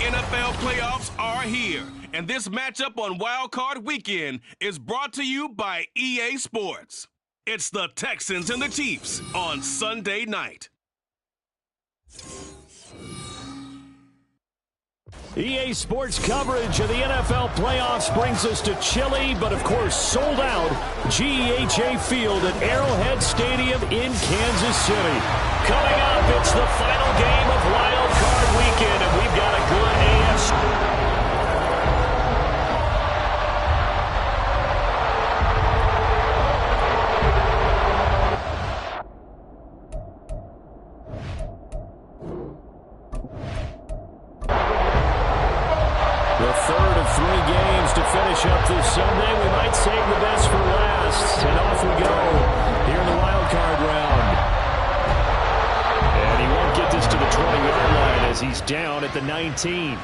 NFL playoffs are here, and this matchup on Wild Card Weekend is brought to you by EA Sports. It's the Texans and the Chiefs on Sunday night. EA Sports coverage of the NFL playoffs brings us to chilly, but of course sold out, GEHA Field at Arrowhead Stadium in Kansas City. Coming up, it's the final game of Wild Card Weekend, and we've got a good AFC. Finish up this Sunday. We might save the best for last. And off we go here in the wild card round. And he won't get this to the 20-yard line as he's down at the 19.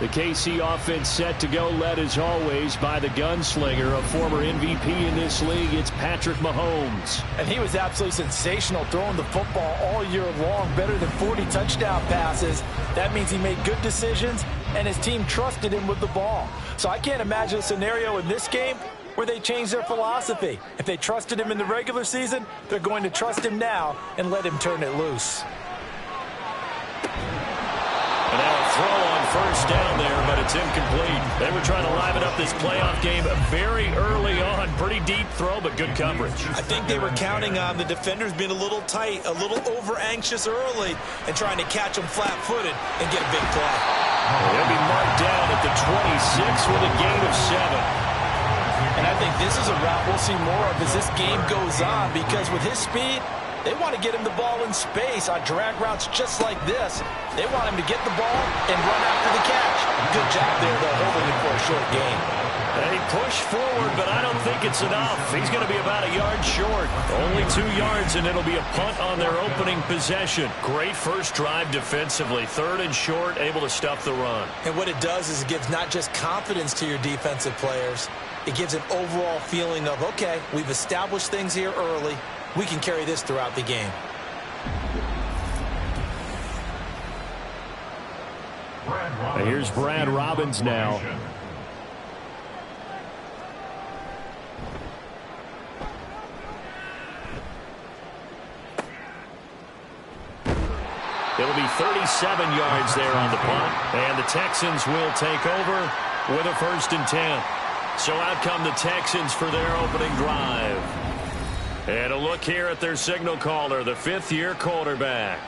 The KC offense set to go, led as always by the gunslinger, a former MVP in this league. It's Patrick Mahomes. And he was absolutely sensational throwing the football all year long, better than 40 touchdown passes. That means he made good decisions, and his team trusted him with the ball. So I can't imagine a scenario in this game where they change their philosophy. If they trusted him in the regular season, they're going to trust him now and let him turn it loose. And now a throw on first down there, but it's incomplete. They were trying to liven up this playoff game very early on. Pretty deep throw, but good coverage. I think they were counting on the defenders being a little tight, a little over-anxious early, and trying to catch them flat-footed and get a big play. They'll be marked down at the 26 with a gain of 7. And I think this is a route we'll see more of as this game goes on, because with his speed, they want to get him the ball in space on drag routes just like this. They want him to get the ball and run after the catch. Good job there, though, holding him for a short gain. And he pushed forward, but I don't think it's enough. He's going to be about a yard short. Only 2 yards, and it'll be a punt on their opening possession. Great first drive defensively. 3rd and short, able to stuff the run. And what it does is it gives not just confidence to your defensive players, it gives an overall feeling of, okay, we've established things here early. We can carry this throughout the game. Here's Brad Robbins now. It'll be 37 yards there on the punt. And the Texans will take over with a 1st and 10. So out come the Texans for their opening drive. And a look here at their signal caller, the 5th-year quarterback.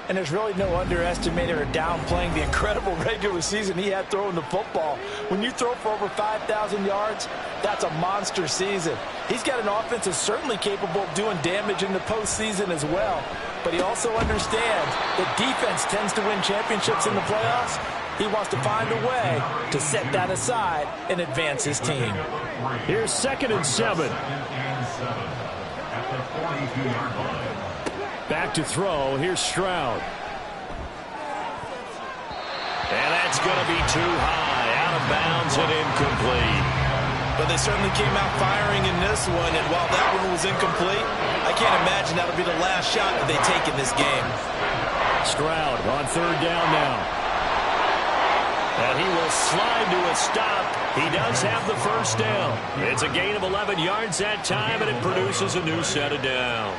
And there's really no underestimating or downplaying the incredible regular season he had throwing the football. When you throw for over 5,000 yards, that's a monster season. He's got an offense that's certainly capable of doing damage in the postseason as well. But he also understands that defense tends to win championships in the playoffs. He wants to find a way to set that aside and advance his team. Here's 2nd and 7. Back to throw. Here's Stroud. And that's going to be too high. Out of bounds and incomplete. But they certainly came out firing in this one, and while that one was incomplete, I can't imagine that'll be the last shot that they take in this game. Stroud on 3rd down now. And he will slide to a stop. He does have the first down. It's a gain of 11 yards that time, and it produces a new set of downs.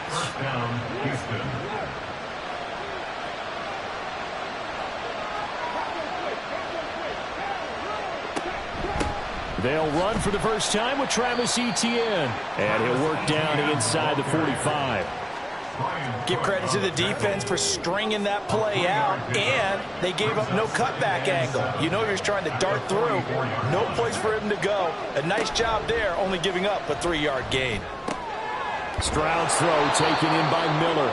They'll run for the first time with Travis Etienne. And he'll work down inside the 45. Give credit to the defense for stringing that play out, and they gave up no cutback angle. You know he was trying to dart through. No place for him to go. A nice job there, only giving up a 3-yard gain. Stroud's throw taken in by Miller.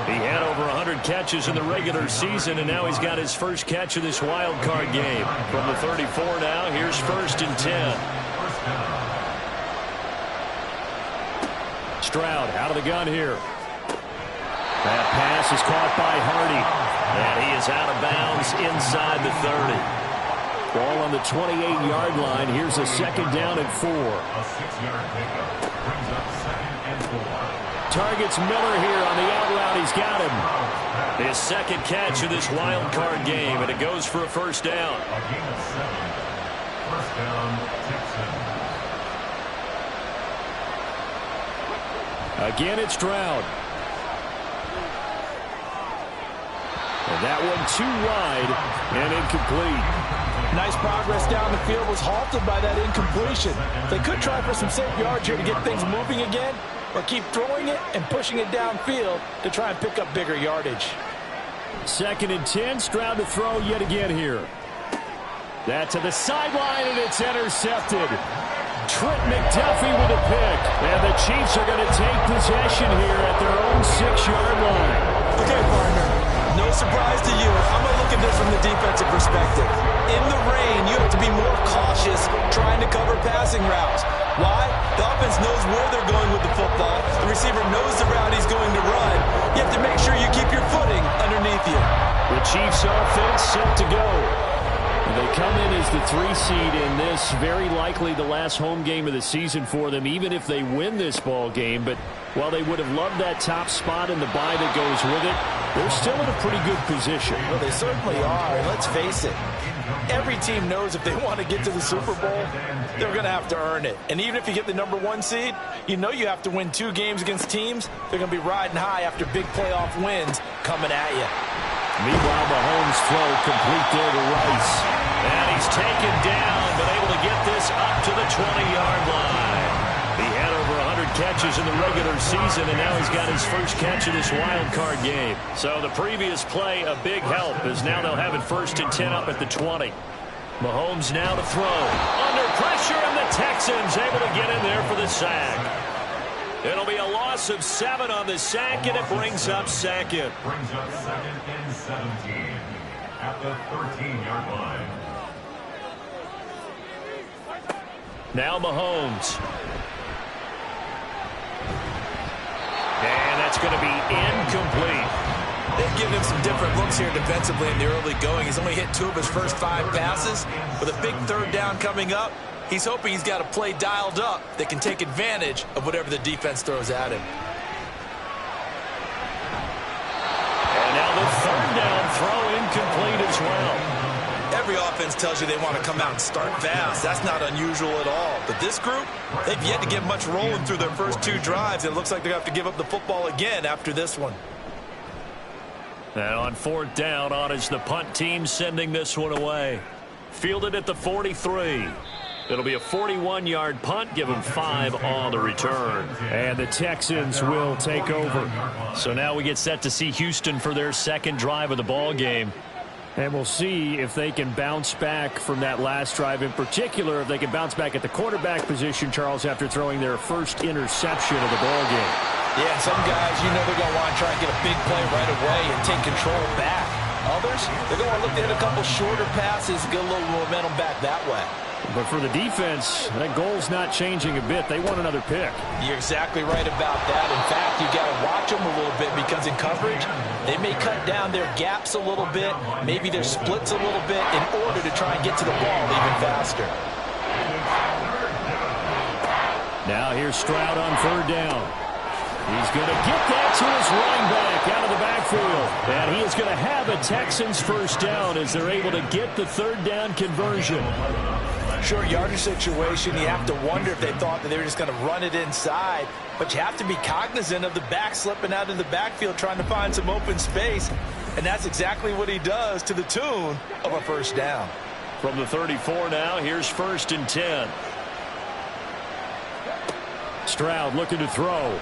He had over 100 catches in the regular season, and now he's got his first catch of this wild card game. From the 34 now, here's 1st and 10. Stroud out of the gun here. That pass is caught by Hardy. And he is out of bounds inside the 30. Ball on the 28-yard line. Here's a 2nd down and 4. A 6-yard pickup brings up 2nd and 4. targets Miller here on the out route. He's got him. His second catch of this wild card game, and it goes for a first down. First down, Texans. Again, it's Stroud. And that one too wide and incomplete. Nice progress down the field, was halted by that incompletion. They could try for some safe yards here to get things moving again, or keep throwing it and pushing it downfield to try and pick up bigger yardage. 2nd and 10, Stroud to throw yet again here. That to the sideline, and it's intercepted. Trent McDuffie with a pick. And the Chiefs are going to take possession here at their own 6-yard line. Okay, partner. No surprise to you. I'm going to look at this from the defensive perspective. In the rain, you have to be more cautious trying to cover passing routes. Why? The offense knows where they're going with the football. The receiver knows the route he's going to run. You have to make sure you keep your footing underneath you. The Chiefs offense set to go. They come in as the 3 seed in this, very likely the last home game of the season for them, even if they win this ball game. But while they would have loved that top spot and the bye that goes with it, they're still in a pretty good position. Well, they certainly are, and let's face it. Every team knows if they want to get to the Super Bowl, they're going to have to earn it. And even if you get the number 1 seed, you know you have to win 2 games against teams. They're going to be riding high after big playoff wins coming at you. Meanwhile, Mahomes' throw complete there to Rice. And he's taken down, but able to get this up to the 20-yard line. He had over 100 catches in the regular season, and now he's got his first catch of this wild card game. So the previous play, a big help, as now they'll have it 1st and 10 up at the 20. Mahomes now to throw. Under pressure, and the Texans able to get in there for the sack. It'll be a loss of 7 on the sack, and it brings up 2nd. Brings up 2nd and 17 at the 13-yard line. Now Mahomes. And that's going to be incomplete. They've given him some different looks here defensively in the early going. He's only hit 2 of his first 5 passes. With a big 3rd down coming up, he's hoping he's got a play dialed up that can take advantage of whatever the defense throws at him. And now the 3rd down throw incomplete as well. Every offense tells you they want to come out and start fast. That's not unusual at all. But this group, they've yet to get much rolling through their first 2 drives. It looks like they're going to have to give up the football again after this one. And on 4th down, on is the punt team sending this one away. Fielded at the 43. It'll be a 41-yard punt, give them 5 on the return. And the Texans will take over. So now we get set to see Houston for their 2nd drive of the ball game. And we'll see if they can bounce back from that last drive, in particular if they can bounce back at the quarterback position, Charles, after throwing their first interception of the ball game. Yeah, some guys, you know they're going to want to try and get a big play right away and take control back. Others, they're going to want to look to hit a couple shorter passes, get a little momentum back that way. But for the defense, that goal's not changing a bit. They want another pick. You're exactly right about that. In fact, you got to watch them a little bit because in coverage, they may cut down their gaps a little bit, maybe their splits a little bit in order to try and get to the ball even faster. Now here's Stroud on 3rd down. He's going to get that to his running back out of the backfield. And he is going to have a Texans first down as they're able to get the 3rd down conversion. Short yardage situation, you have to wonder if they thought that they were just going to run it inside. But you have to be cognizant of the back slipping out of the backfield trying to find some open space. And that's exactly what he does to the tune of a first down. From the 34 now, here's 1st and 10. Stroud looking to throw.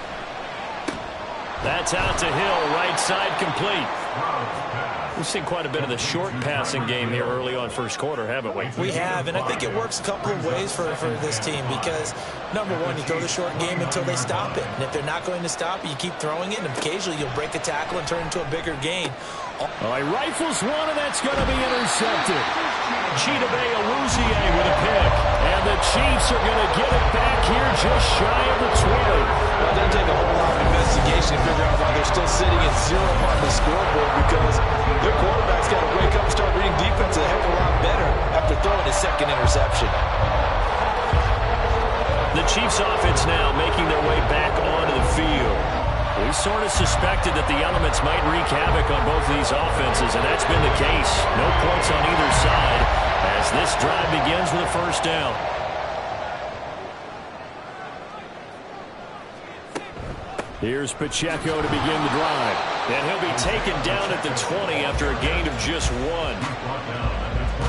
That's out to Hill, right side complete. We've seen quite a bit of the short passing game here early on first quarter, haven't we? We have, and I think it works a couple of ways for this team because, number one, you throw the short game until they stop it. And if they're not going to stop it, you keep throwing it, and occasionally you'll break a tackle and turn it into a bigger gain. All right, rifles one, and that's going to be intercepted. Chidobe Awuzie with a pick. And the Chiefs are going to get it back here just shy of the 20. Well, it doesn't take a whole lot of investigation to figure out why they're still sitting at 0 on the scoreboard because their quarterback's got to wake up and start reading defense a heck of a lot better after throwing his 2nd interception. The Chiefs offense now making their way back onto the field. We sort of suspected that the elements might wreak havoc on both of these offenses, and that's been the case. No points on either side as this drive begins with a first down. Here's Pacheco to begin the drive. And he'll be taken down at the 20 after a gain of just 1.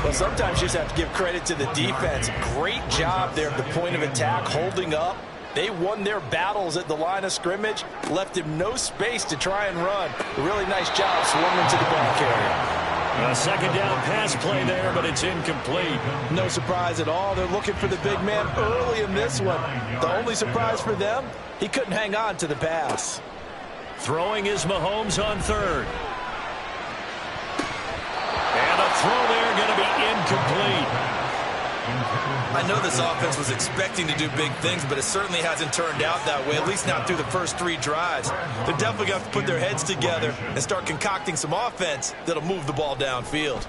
Well, sometimes you just have to give credit to the defense. Great job there at the point of attack, holding up. They won their battles at the line of scrimmage, left him no space to try and run. A really nice job swarming to the ball carrier. A second down pass play there, but it's incomplete. No surprise at all. They're looking for the big man early in this one. The only surprise for them, he couldn't hang on to the pass. Throwing is Mahomes on third. And a throw there going to be incomplete. I know this offense was expecting to do big things, but it certainly hasn't turned out that way, at least not through the first 3 drives. They're definitely going to have to put their heads together and start concocting some offense that'll move the ball downfield.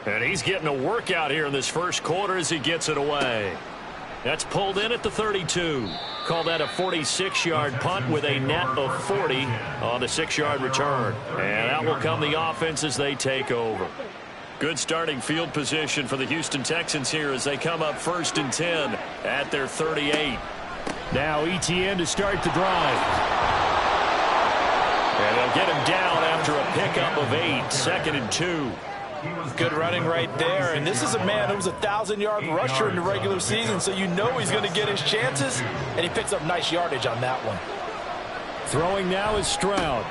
And he's getting a workout here in this first quarter as he gets it away. That's pulled in at the 32. Call that a 46-yard punt with a net of 40 on the 6-yard return. And out will come the offense as they take over. Good starting field position for the Houston Texans here as they come up 1st and 10 at their 38. Now ETN to start the drive. And they'll get him down after a pickup of 8, 2nd and 2. Good running right there, and this is a man who was a 1,000-yard rusher in the regular season, so you know he's going to get his chances, and he picks up nice yardage on that one. Throwing now is Stroud.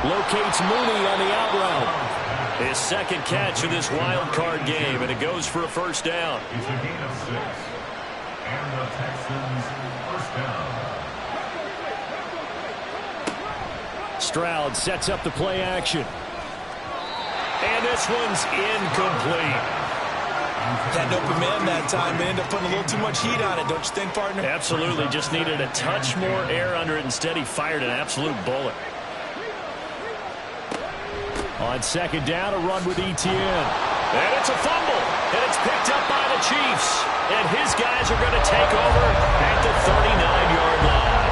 Locates Mooney on the out route. His second catch of this wild card game, and it goes for a first down. It's a gain of 6. And the Texans first down. Stroud sets up the play action. And this one's incomplete. Had an open man that time. They end up putting a little too much heat on it, don't you think, partner? Absolutely. Just needed a touch more air under it. Instead, he fired an absolute bullet. On second down, a run with ETN. And it's a fumble. And it's picked up by the Chiefs. And his guys are going to take over at the 39-yard line.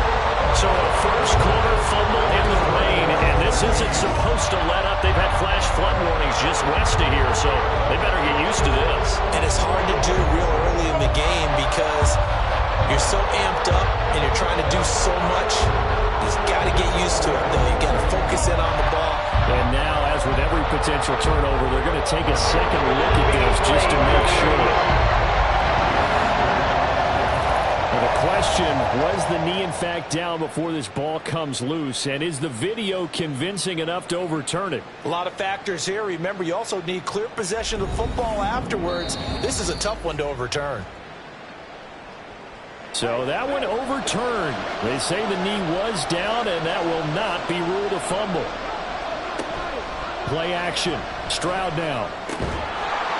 So a first quarter fumble in the rain. And this isn't supposed to let up. They've had flash flood warnings just west of here. So they better get used to this. And it's hard to do real early in the game because you're so amped up and you're trying to do so much. You've got to get used to it, though. You've got to focus in on the ball. And now, as with every potential turnover, they're going to take a second look at this just to make sure. Well, the question, was the knee in fact down before this ball comes loose? And is the video convincing enough to overturn it? A lot of factors here. Remember, you also need clear possession of the football afterwards. This is a tough one to overturn. So that one overturned. They say the knee was down, and that will not be ruled a fumble. Play action. Stroud now.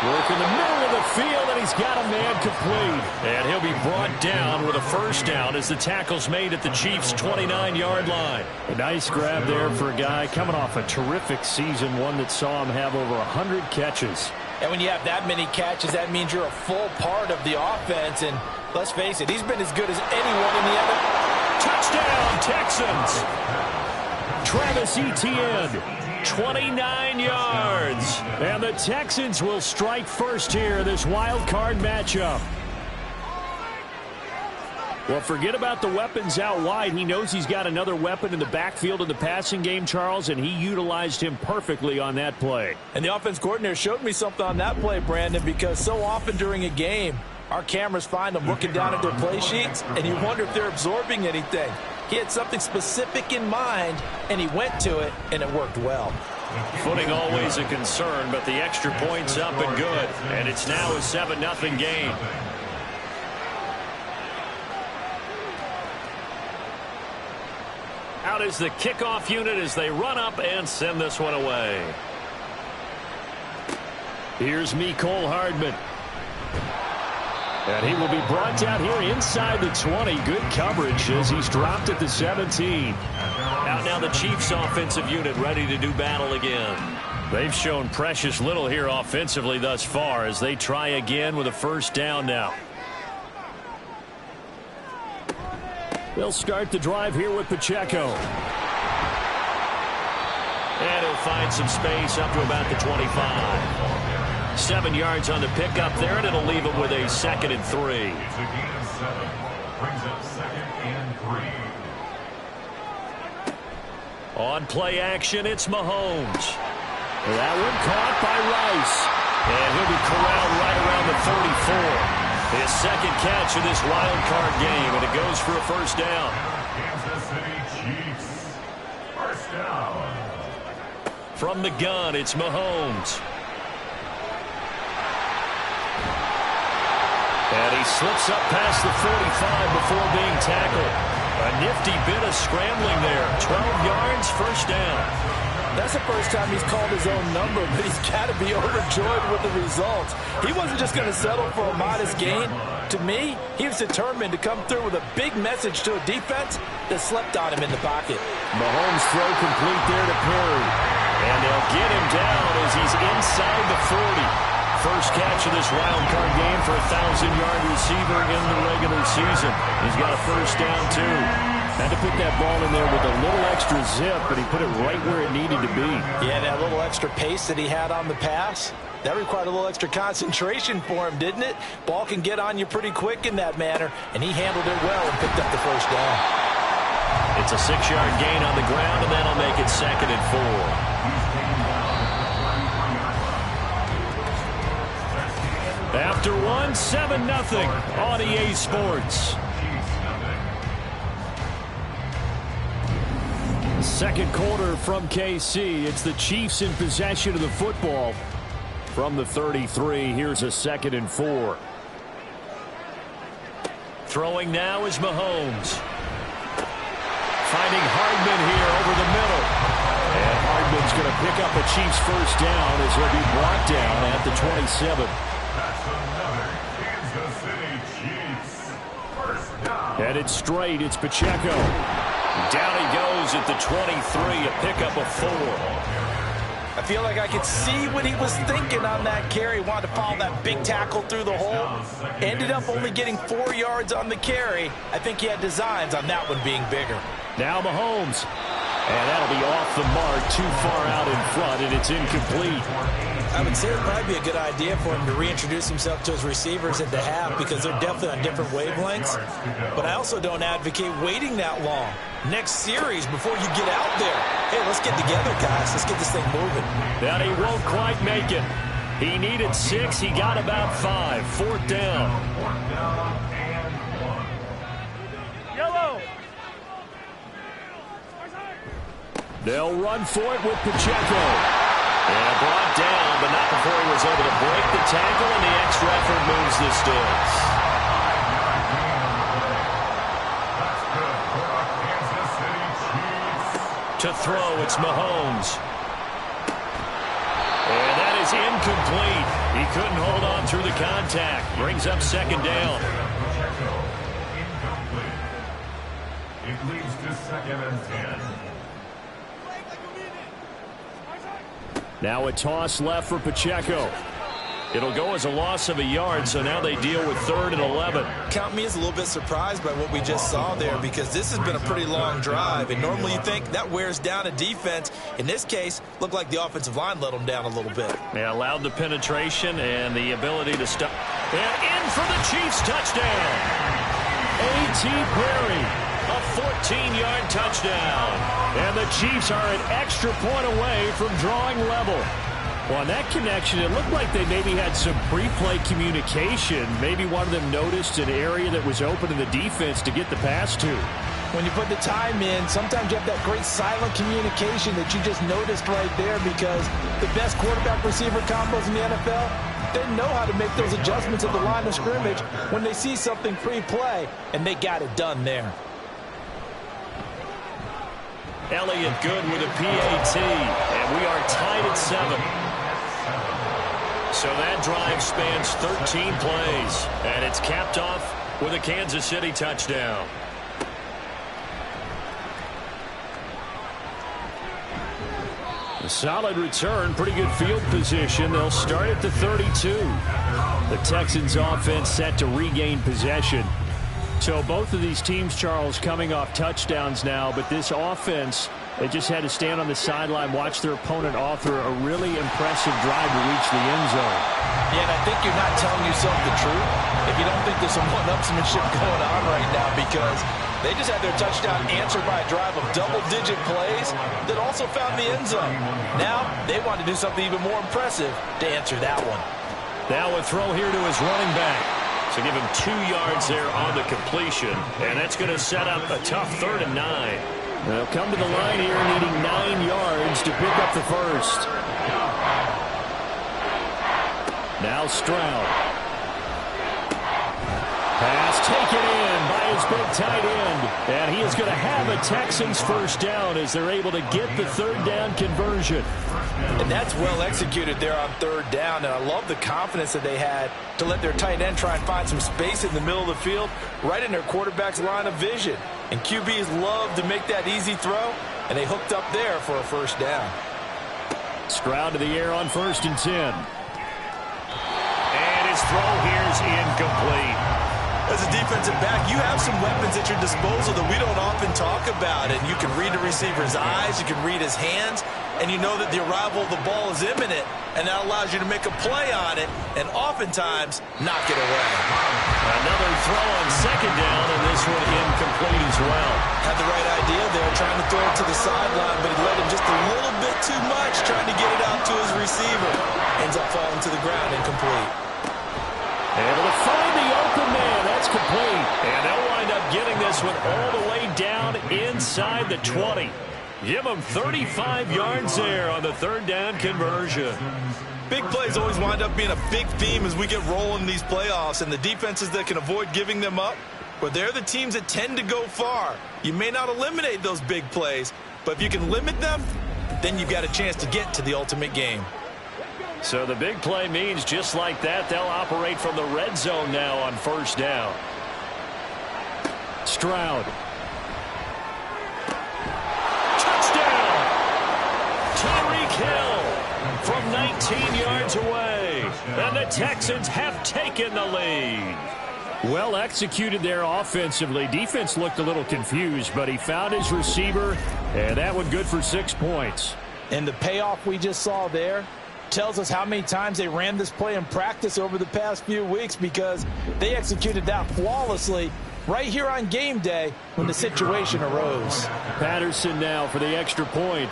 Work in the middle of the field, and he's got a man complete. And he'll be brought down with a first down as the tackle's made at the Chiefs' 29-yard line. A nice grab there for a guy coming off a terrific season, one that saw him have over 100 catches. And when you have that many catches, that means you're a full part of the offense. And let's face it, he's been as good as anyone in the other. Touchdown, Texans. Travis Etienne. 29 yards. And the Texans will strike first here in this wild card matchup. Well, forget about the weapons out wide. He knows he's got another weapon in the backfield of the passing game, Charles, and he utilized him perfectly on that play. And the offense coordinator showed me something on that play, Brandon, because so often during a game, our cameras find them looking down at their play sheets, and you wonder if they're absorbing anything. He had something specific in mind, and he went to it, and it worked well. Footing always a concern, but the extra point's up and good. And it's now a 7-0 game. Out is the kickoff unit as they run up and send this one away. Here's Mecole Hardman. And he will be brought down here inside the 20. Good coverage as he's dropped at the 17. Out now the Chiefs offensive unit ready to do battle again. They've shown precious little here offensively thus far as they try again with a first down now. They'll start the drive here with Pacheco. find some space up to about the 25. 7 yards on the pickup there, and it'll leave him with a 2nd and 3. It's a gain of 7. Brings up 2nd and 3. On play action, it's Mahomes. That one caught by Rice. And he'll be corralled right around the 34. His 2nd catch of this wild card game, and it goes for a first down. Kansas City Chiefs. First down. From the gun, it's Mahomes. And he slips up past the 45 before being tackled. A nifty bit of scrambling there. 12 yards, first down. That's the first time he's called his own number, but he's got to be overjoyed with the results. He wasn't just going to settle for a modest gain. To me, he was determined to come through with a big message to a defense that slept on him in the pocket. Mahomes throw complete there to Perry. And they'll get him down as he's inside the 40. First catch of this wild card game for a 1,000-yard receiver in the regular season. He's got a first down, too. Had to put that ball in there with a little extra zip, but he put it right where it needed to be. Yeah, that little extra pace that he had on the pass, that required a little extra concentration for him, didn't it? Ball can get on you pretty quick in that manner, and he handled it well and picked up the first down. It's a 6-yard gain on the ground, and that'll make it 2nd and 4. After 7-0 on EA Sports. Second quarter from KC. It's the Chiefs in possession of the football from the 33. Here's a 2nd and 4. Throwing now is Mahomes. Finding Hardman here over the middle. And Hardman's going to pick up a Chiefs first down as he'll be brought down at the 27. That's another Kansas City Chiefs. First down. Headed straight, it's Pacheco. Down he goes at the 23, a pickup of 4. I feel like I could see what he was thinking on that carry. Wanted to follow that big tackle through the hole. Ended up only getting 4 yards on the carry. I think he had designs on that one being bigger. Now Mahomes. And that'll be off the mark, too far out in front, and it's incomplete. I would say it would probably be a good idea for him to reintroduce himself to his receivers at the half because they're definitely on different wavelengths. But I also don't advocate waiting that long. Next series before you get out there. Hey, let's get together, guys. Let's get this thing moving. And he won't quite make it. He needed 6. He got about 5. 4th down. Yellow. They'll run for it with Pacheco. And brought down, but not before he was able to break the tackle, and the extra effort moves the sticks. To throw, it's Mahomes. And that is incomplete. He couldn't hold on through the contact. Brings up 2nd down. Incomplete. It leads to 2nd and 10. Now a toss left for Pacheco. It'll go as a loss of a yard, so now they deal with 3rd and 11. Count me as a little bit surprised by what we just saw there because this has been a pretty long drive, and normally you think that wears down a defense. In this case, looked like the offensive line let them down a little bit. They allowed the penetration and the ability to stop. And in for the Chiefs touchdown. A.T. Perry, a 14-yard touchdown. And the Chiefs are an extra point away from drawing level. Well, on that connection, it looked like they maybe had some pre-play communication. Maybe one of them noticed an area that was open in the defense to get the pass to. When you put the time in, sometimes you have that great silent communication that you just noticed right there because the best quarterback-receiver combos in the NFL, they know how to make those adjustments at the line of scrimmage when they see something pre-play, and they got it done there. Elliott good with a PAT, and we are tied at 7. So that drive spans 13 plays, and it's capped off with a Kansas City touchdown. A solid return, pretty good field position. They'll start at the 32. The Texans offense set to regain possession. So both of these teams, Charles, coming off touchdowns now, but this offense They just had to stand on the sideline, watch their opponent author a really impressive drive to reach the end zone. Yeah, and I think you're not telling yourself the truth if you don't think there's some one-upsmanship going on right now, because they just had their touchdown answered by a drive of double-digit plays that also found the end zone. Now they want to do something even more impressive to answer that one. Now a throw here to his running back. So give him 2 yards there on the completion, and that's going to set up a tough 3rd and 9. They'll come to the line here needing 9 yards to pick up the first. Now Stroud. Pass taken in by his big tight end. And he is going to have a Texans first down as they're able to get the 3rd down conversion. And that's well executed there on 3rd down. And I love the confidence that they had to let their tight end try and find some space in the middle of the field, right in their quarterback's line of vision. And QBs love to make that easy throw, and they hooked up there for a first down. Stroud to the air on 1st and 10. And his throw here is incomplete. As a defensive back, you have some weapons at your disposal that we don't often talk about. And you can read the receiver's eyes, you can read his hands, and you know that the arrival of the ball is imminent, and that allows you to make a play on it and oftentimes knock it away. Another throw on 2nd down, and this one incomplete as well. Had the right idea there, trying to throw it to the sideline, but he led him just a little bit too much, trying to get it out to his receiver. Ends up falling to the ground, incomplete. Able to find the open man. That's complete. And they'll wind up getting this one all the way down inside the 20. Give them 35 yards there on the 3rd down conversion. Big plays always wind up being a big theme as we get rolling in these playoffs, and the defenses that can avoid giving them up, but they're the teams that tend to go far. You may not eliminate those big plays, but if you can limit them, then you've got a chance to get to the ultimate game. So the big play means just like that, they'll operate from the red zone now on 1st down. Stroud. Touchdown! Tyreek Hill from 19 yards away. And the Texans have taken the lead. Well executed there offensively. Defense looked a little confused, but he found his receiver, and that one good for 6 points. And the payoff we just saw there tells us how many times they ran this play in practice over the past few weeks, because they executed that flawlessly right here on game day when the situation arose. Patterson now for the extra point.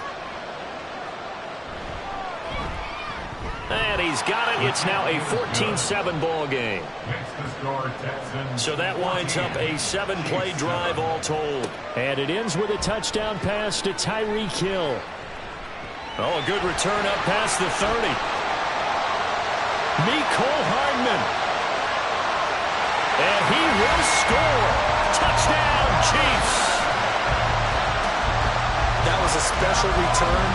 And he's got it. It's now a 14-7 ball game. So that winds up a 7-play drive all told. And it ends with a touchdown pass to Tyreek Hill. Oh, a good return up past the 30. Mecole Hardman. And he will score. Touchdown, Chiefs. That was a special return,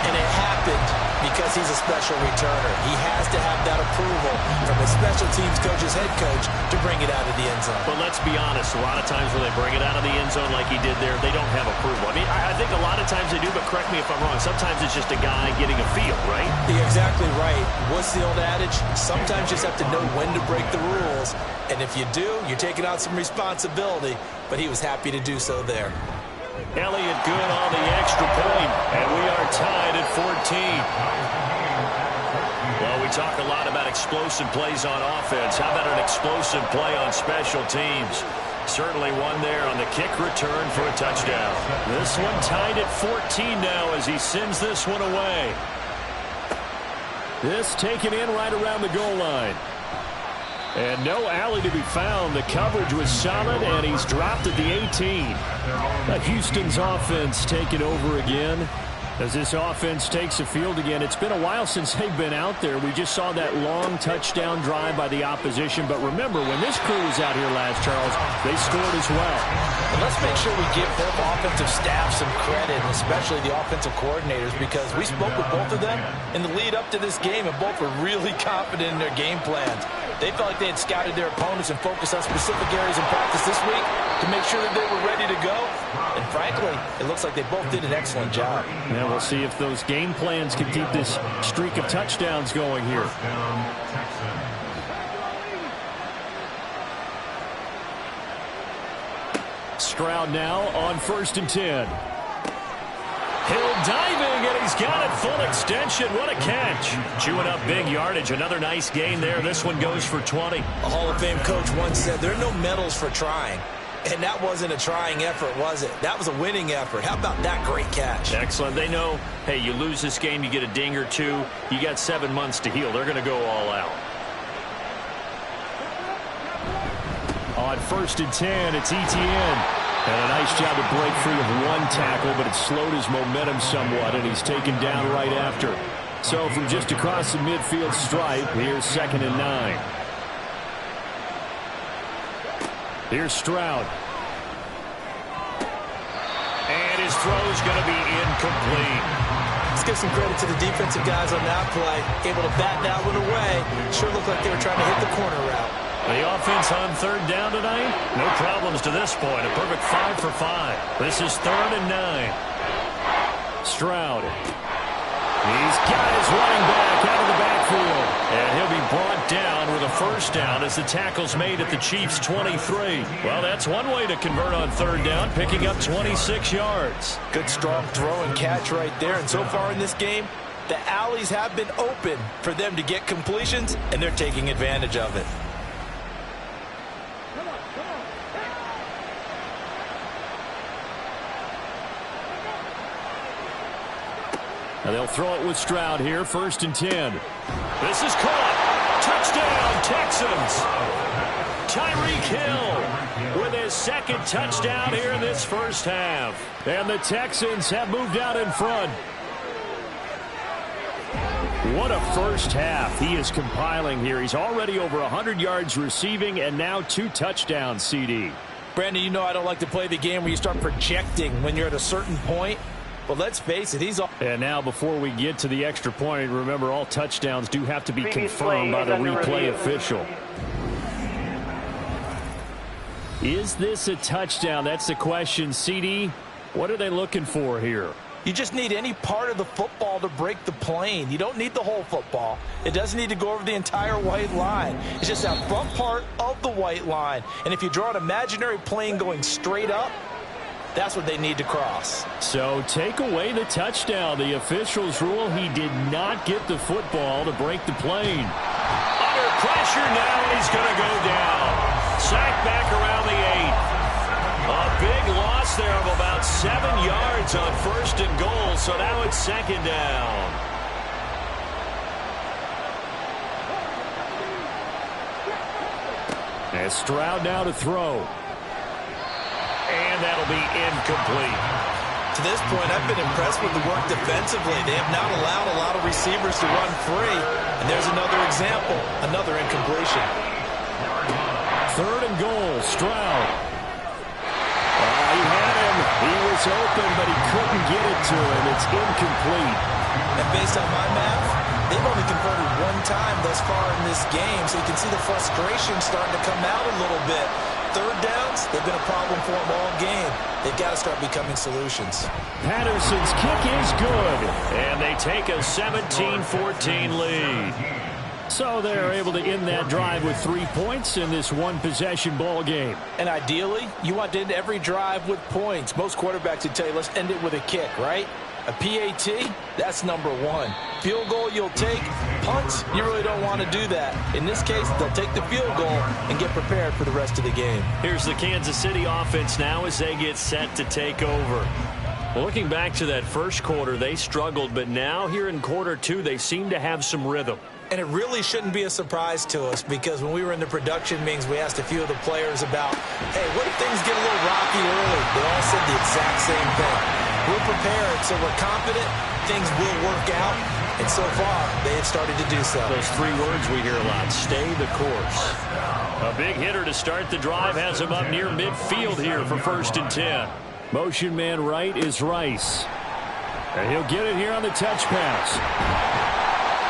and it happened because he's a special returner. He has to have that approval from his special teams coach's head coach to bring it out of the end zone. But let's be honest, a lot of times when they bring it out of the end zone like he did there, they don't have approval. I mean, I think a lot of times they do, but correct me if I'm wrong. Sometimes it's just a guy getting a feel, right? You're exactly right. What's the old adage? Sometimes you just have to know when to break the rules. And if you do, you're taking on some responsibility. But he was happy to do so there. Elliott good on the extra point, and we are tied at 14. Well, we talk a lot about explosive plays on offense. How about an explosive play on special teams? Certainly one there on the kick return for a touchdown. This one tied at 14 now as he sends this one away. This taken in right around the goal line. And no alley to be found. The coverage was solid, and he's dropped at the 18. Houston's offense taking over again. As this offense takes the field again, it's been a while since they've been out there. We just saw that long touchdown drive by the opposition. But remember, when this crew was out here last, Charles, they scored as well. And let's make sure we give both offensive staff some credit, and especially the offensive coordinators, because we spoke with both of them in the lead up to this game, and both were really confident in their game plans. They felt like they had scouted their opponents and focused on specific areas in practice this week to make sure that they were ready to go. And frankly, it looks like they both did an excellent job. Now we'll see if those game plans can keep this streak of touchdowns going here. Stroud now on 1st and 10. Hill diving, and he's got it full extension. What a catch. Chewing up big yardage. Another nice gain there. This one goes for 20. A Hall of Fame coach once said there are no medals for trying. And that wasn't a trying effort, was it? That was a winning effort. How about that great catch? Excellent. They know, hey, you lose this game, you get a ding or two. You got 7 months to heal. They're going to go all out. On 1st and 10, it's Etienne. And a nice job to break free of one tackle, but it slowed his momentum somewhat, and he's taken down right after. So from just across the midfield stripe, here's 2nd and 9. Here's Stroud. And his throw's going to be incomplete. Let's give some credit to the defensive guys on that play. Able to bat that one away. Sure looked like they were trying to hit the corner route. The offense on 3rd down tonight? No problems to this point. A perfect 5 for 5. This is 3rd and 9. Stroud. He's got his running back out of the backfield. And he'll be brought down with a 1st down as the tackle's made at the Chiefs' 23. Well, that's one way to convert on 3rd down, picking up 26 yards. Good strong throw and catch right there. And so far in this game, the alleys have been open for them to get completions, and they're taking advantage of it. And they'll throw it with Stroud here, 1st and 10. This is caught. Touchdown, Texans. Tyreek Hill with his 2nd touchdown here in this 1st half. And the Texans have moved out in front. What a 1st half he is compiling here. He's already over 100 yards receiving and now 2 touchdowns, CD. Brandon, you know I don't like to play the game where you start projecting when you're at a certain point. But let's face it, he's all. And now before we get to the extra point, remember all touchdowns do have to be confirmed by the replay official. Is this a touchdown? That's the question, CD. What are they looking for here? You just need any part of the football to break the plane. You don't need the whole football. It doesn't need to go over the entire white line. It's just that front part of the white line. And if you draw an imaginary plane going straight up, that's what they need to cross. So take away the touchdown. The officials rule he did not get the football to break the plane. Under pressure now, and he's going to go down. Sacked back around the 8. A big loss there of about 7 yards on 1st and goal, so now it's 2nd down. And Stroud now to throw. And that'll be incomplete. To this point, I've been impressed with the work defensively. They have not allowed a lot of receivers to run free. And there's another example, another incompletion. 3rd and goal, Stroud. He had him. He was open, but he couldn't get it to him. It's incomplete. And based on my math, they've only converted 1 time thus far in this game, so you can see the frustration starting to come out a little bit. 3rd downs, they've been a problem for them all game. They've got to start becoming solutions. Patterson's kick is good, and they take a 17-14 lead. So they're able to end that drive with 3 points in this 1-possession ball game. And ideally, you want to end every drive with points. Most quarterbacks would tell you, let's end it with a kick, right? A PAT, that's number 1. Field goal you'll take. Punts, you really don't want to do that. In this case, they'll take the field goal and get prepared for the rest of the game. Here's the Kansas City offense now as they get set to take over. Well, looking back to that 1st quarter, they struggled, but now here in quarter 2, they seem to have some rhythm. And it really shouldn't be a surprise to us because when we were in the production meetings, we asked a few of the players about, hey, what if things get a little rocky early? They all said the exact same thing. We're prepared, so we're confident things will work out. And so far, they have started to do so. Those 3 words we hear a lot, stay the course. A big hitter to start the drive has him up near midfield here for 1st and 10. Motion man right is Rice. And he'll get it here on the touch pass.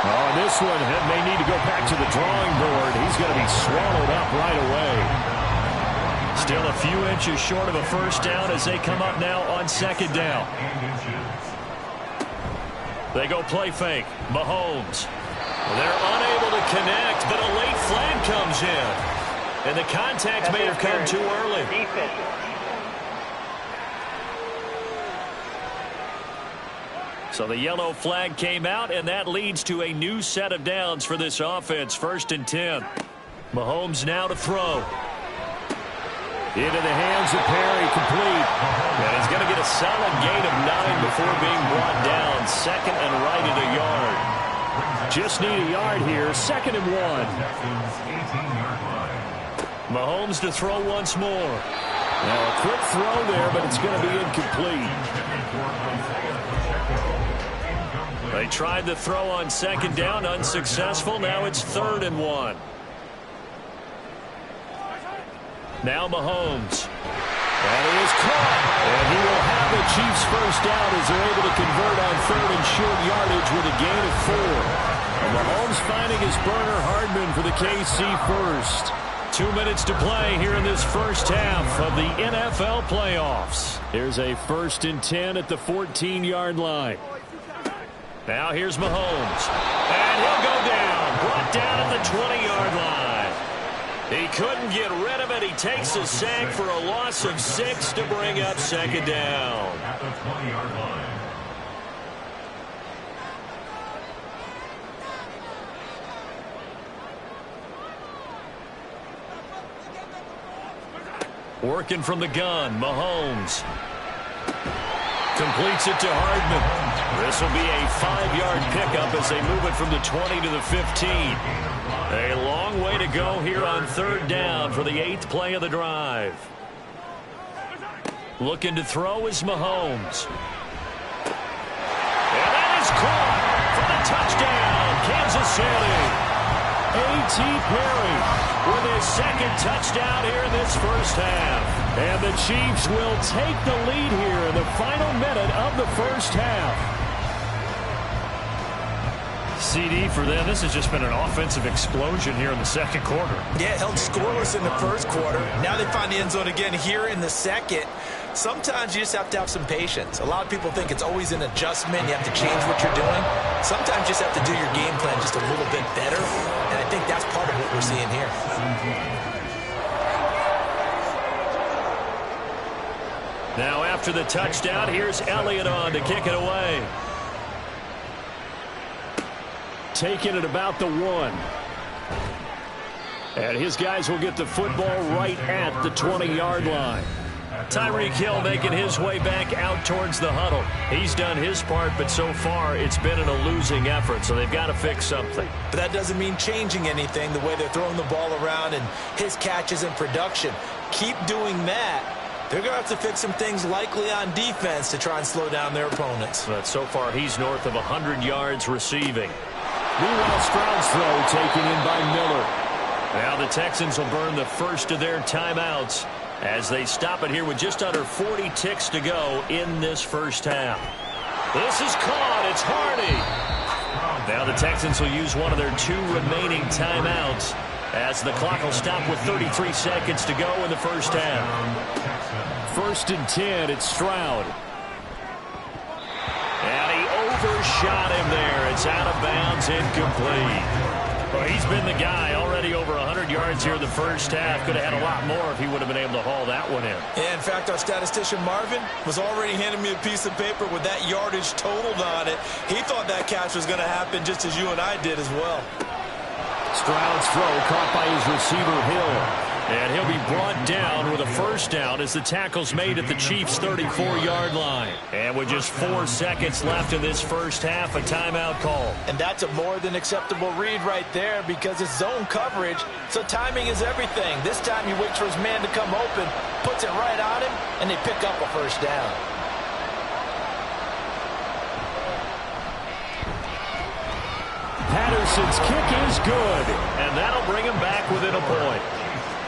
Oh, this one may need to go back to the drawing board. He's going to be swallowed up right away. Still a few inches short of a 1st down as they come up now on 2nd down. They go play fake. Mahomes. They're unable to connect, but a late flag comes in. And the contact may have come too early. So the yellow flag came out, and that leads to a new set of downs for this offense. 1st and 10. Mahomes now to throw. Into the hands of Perry, complete. And he's going to get a solid gain of 9 before being brought down. 2nd and right at a yard. Just need a yard here. 2nd and 1. Mahomes to throw once more. Now a quick throw there, but it's going to be incomplete. They tried the throw on 2nd down, unsuccessful. Now it's 3rd and 1. Now Mahomes. And it is caught. And he will have the Chiefs first down as they're able to convert on 3rd and short yardage with a gain of 4. And Mahomes finding his burner Hardman for the KC first. 2 minutes to play here in this first half of the NFL playoffs. Here's a 1st and 10 at the 14-yard line. Now here's Mahomes. And he'll go down. Brought down at the 20-yard line. He couldn't get rid of it. He takes a sack for a loss of 6 to bring up 2nd down. At the 20-yard line. Working from the gun, Mahomes. Completes it to Hardman. This will be a 5-yard pickup as they move it from the 20 to the 15. A long way to go here on 3rd down for the 8th play of the drive. Looking to throw is Mahomes. And that is caught for the touchdown, Kansas City. A.T. Perry with his 2nd touchdown here in this first half. And the Chiefs will take the lead here in the final minute of the first half. CD for them, this has just been an offensive explosion here in the 2nd quarter. Yeah, held scoreless in the 1st quarter. Now they find the end zone again here in the 2nd. Sometimes you just have to have some patience. A lot of people think it's always an adjustment. You have to change what you're doing. Sometimes you just have to do your game plan just a little bit better. And I think that's part of what we're seeing here. Now after the touchdown, here's Elliott on to kick it away. Taking it about the 1. And his guys will get the football right at the 20-yard line. Tyreek Hill making his way back out towards the huddle. He's done his part, but so far it's been a losing effort, so they've got to fix something. But that doesn't mean changing anything, the way they're throwing the ball around and his catches and production. Keep doing that. They're going to have to fix some things likely on defense to try and slow down their opponents. But so far he's north of 100 yards receiving. Meanwhile, Stroud's throw taken in by Miller. Now the Texans will burn the first of their timeouts as they stop it here with just under 40 ticks to go in this first half. This is caught. It's Hardy. Now the Texans will use one of their 2 remaining timeouts as the clock will stop with 33 seconds to go in the first half. 1st and 10, it's Stroud. And he overshot him there. It's out of bounds, incomplete. Well, he's been the guy already over 100 yards here in the first half. Could have had a lot more if he would have been able to haul that one in. Yeah, in fact, our statistician Marvin was already handing me a piece of paper with that yardage totaled on it. He thought that catch was going to happen just as you and I did as well. Stroud's throw caught by his receiver Hill. And he'll be brought down with a first down as the tackle's made at the Chiefs' 34-yard line. And with just 4 seconds left in this first half, a timeout call. And that's a more than acceptable read right there because it's zone coverage, so timing is everything. This time he waits for his man to come open, puts it right on him, and they pick up a first down. Patterson's kick is good, and that'll bring him back within a point.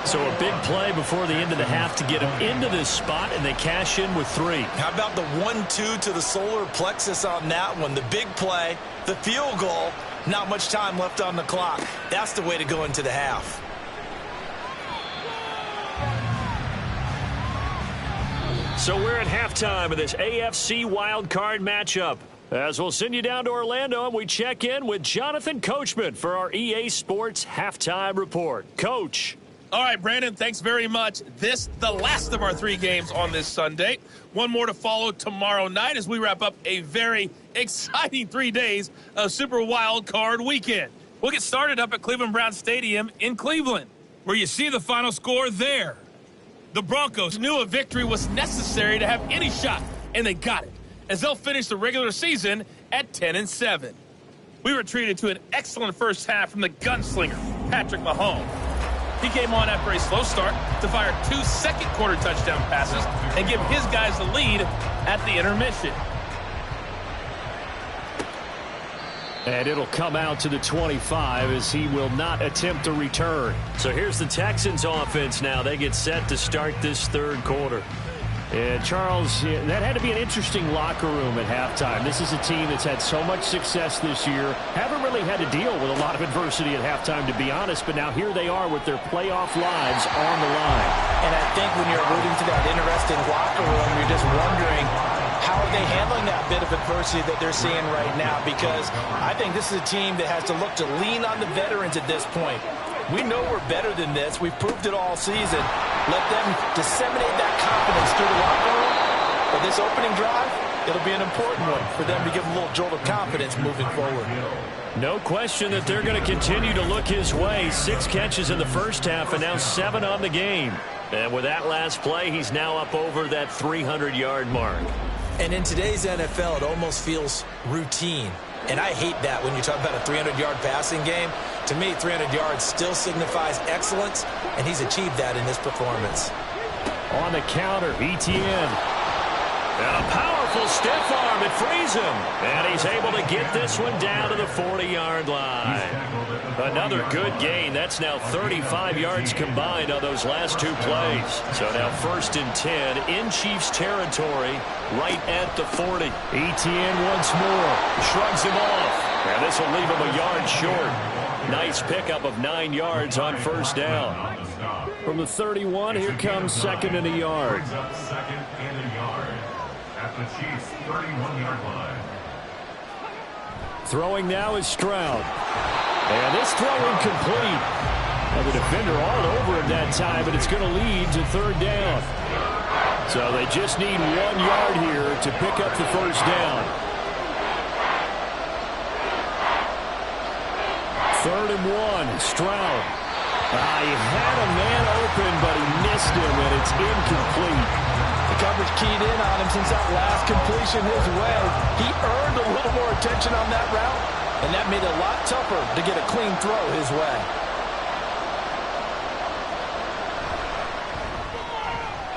So a big play before the end of the half to get him into this spot, and they cash in with 3. How about the 1-2 to the solar plexus on that one? The big play, the field goal, not much time left on the clock. That's the way to go into the half. So we're at halftime of this AFC wildcard matchup. As we'll send you down to Orlando, and we check in with Jonathan Coachman for our EA Sports Halftime Report. Coach. All right, Brandon, thanks very much. This, the last of our 3 games on this Sunday. One more to follow tomorrow night as we wrap up a very exciting 3 days of Super Wild Card Weekend. We'll get started up at Cleveland Brown Stadium in Cleveland, where you see the final score there. The Broncos knew a victory was necessary to have any shot, and they got it, as they'll finish the regular season at 10-7. We were treated to an excellent first half from the gunslinger, Patrick Mahomes. He came on after a slow start to fire 2 second-quarter touchdown passes and give his guys the lead at the intermission. And it'll come out to the 25 as he will not attempt to return. So here's the Texans offense now. They get set to start this third quarter. And Charles, that had to be an interesting locker room at halftime. This is a team that's had so much success this year. Haven't really had to deal with a lot of adversity at halftime, to be honest. But now here they are with their playoff lives on the line. And I think when you're alluding to that interesting locker room, you're just wondering, how are they handling that bit of adversity that they're seeing right now? Because I think this is a team that has to look to lean on the veterans at this point. We know we're better than this. We've proved it all season. Let them disseminate that confidence through the locker room. But this opening drive, it'll be an important one for them to give a little jolt of confidence moving forward. No question that they're going to continue to look his way. 6 catches in the first half and now 7 on the game. And with that last play, he's now up over that 300-yard mark. And in today's NFL, it almost feels routine. And I hate that when you talk about a 300-yard passing game. To me, 300 yards still signifies excellence, and he's achieved that in this performance. On the counter, Etienne. And a powerful stiff arm. It frees him. And he's able to get this one down to the 40-yard line. Another good gain. That's now 35 yards combined on those last 2 plays. So now 1st and 10 in Chiefs territory right at the 40. Etienne once more. Shrugs him off. And this will leave him a yard short. Nice pickup of 9 yards on first down. From the 31, here comes 2nd and a yard. Second and a yard at the Chiefs' 31-yard line. Throwing now is Stroud. And this throw incomplete. Now the defender all over him that time, but it's going to lead to 3rd down. So they just need 1 yard here to pick up the first down. 3rd and 1, Stroud. He had a man open, but he missed him, and it's incomplete. The coverage keyed in on him since that last completion his way. He earned a little more attention on that route, and that made it a lot tougher to get a clean throw his way.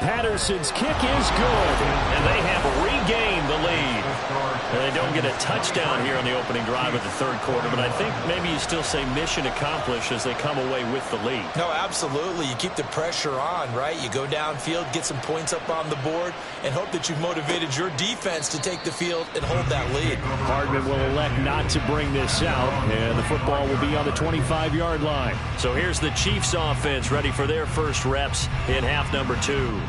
Patterson's kick is good, and they have regained the lead. And they don't get a touchdown here on the opening drive of the third quarter, but I think maybe you still say mission accomplished as they come away with the lead. No, absolutely. You keep the pressure on, right? You go downfield, get some points up on the board, and hope that you've motivated your defense to take the field and hold that lead. Hardman will elect not to bring this out, and the football will be on the 25-yard line. So here's the Chiefs offense ready for their first reps in half number 2.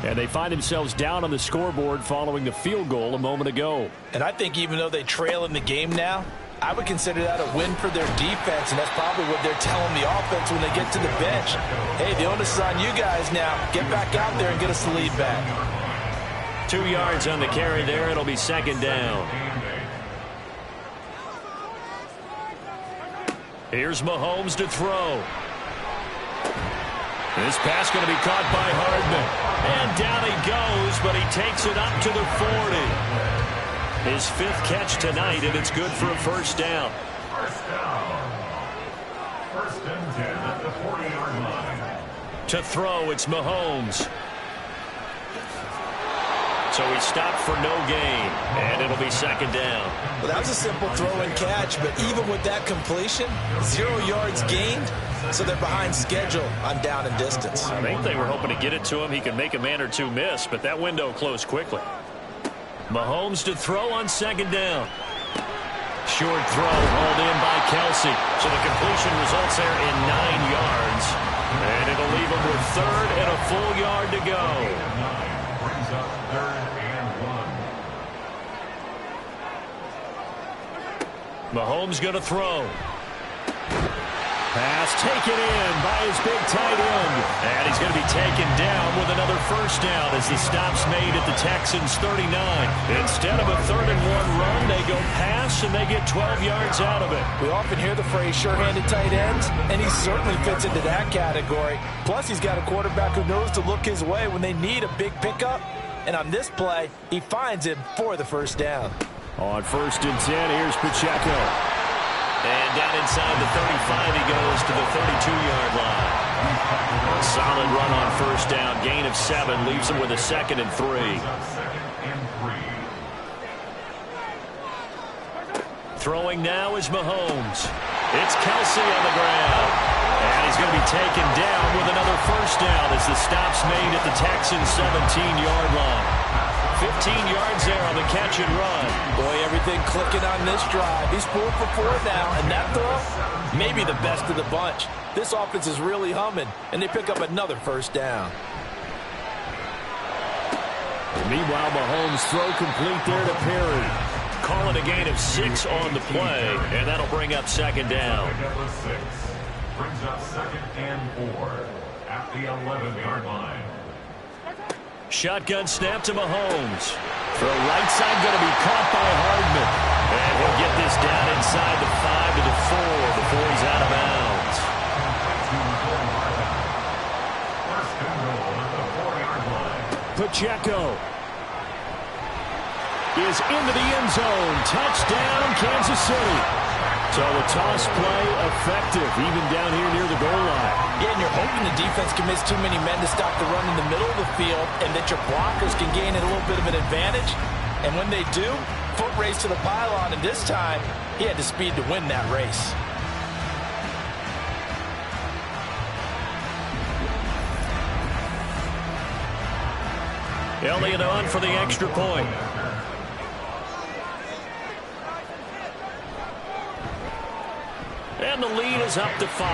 And they find themselves down on the scoreboard following the field goal a moment ago. And I think even though they trail in the game now, I would consider that a win for their defense, and that's probably what they're telling the offense when they get to the bench. Hey, the onus is on you guys now. Get back out there and get us the lead back. 2 yards on the carry there. It'll be 2nd down. Here's Mahomes to throw. This pass going to be caught by Hardman. And down he goes, but he takes it up to the 40. His 5th catch tonight, and it's good for a first down. First down. 1st and 10 at the 40-yard line. To throw, it's Mahomes. So he stopped for no gain, and it'll be 2nd down. Well, that was a simple throw and catch, but even with that completion, 0 yards gained, so they're behind schedule on down and distance. I think they were hoping to get it to him. He could make a man or two miss, but that window closed quickly. Mahomes to throw on 2nd down. Short throw hauled in by Kelsey. So the completion results there in 9 yards. And it'll leave him with 3rd and a full yard to go. Brings up 3rd and 1. Mahomes going to throw. Pass taken in by his big tight end. And he's going to be taken down with another first down as the stop's made at the Texans' 39. Instead of a 3rd-and-1 run, they go pass, and they get 12 yards out of it. We often hear the phrase sure-handed tight ends, and he certainly fits into that category. Plus, he's got a quarterback who knows to look his way when they need a big pickup. And on this play, he finds him for the first down. On 1st and 10, here's Pacheco. And down inside the 35, he goes to the 32-yard line. A solid run on first down. Gain of 7 leaves him with a 2nd and 3. Throwing now is Mahomes. It's Kelsey on the ground. And he's going to be taken down with another first down as the stop's made at the Texans' 17-yard line. 15 yards there on the catch and run. Boy, everything clicking on this drive. He's 4 for 4 now, and that throw, maybe the best of the bunch. This offense is really humming, and they pick up another first down. Meanwhile, Mahomes' throw complete there to Perry. Calling a gain of 6 on the play, and that'll bring up 2nd down. Number 6 brings up 2nd and 4 at the 11-yard line. Shotgun snap to Mahomes. Throw right side going to be caught by Hardman. And he'll get this down inside the 5 to the 4 before he's out of bounds. First and goal at the 4-yard line. Pacheco is into the end zone. Touchdown, Kansas City. So the toss play effective, even down here near the goal line. Yeah, and you're hoping the defense can miss too many men to stop the run in the middle of the field and that your blockers can gain a little bit of an advantage. And when they do, foot race to the pylon, and this time, he had the speed to win that race. Elliott on for the extra point. And the lead is up to 5.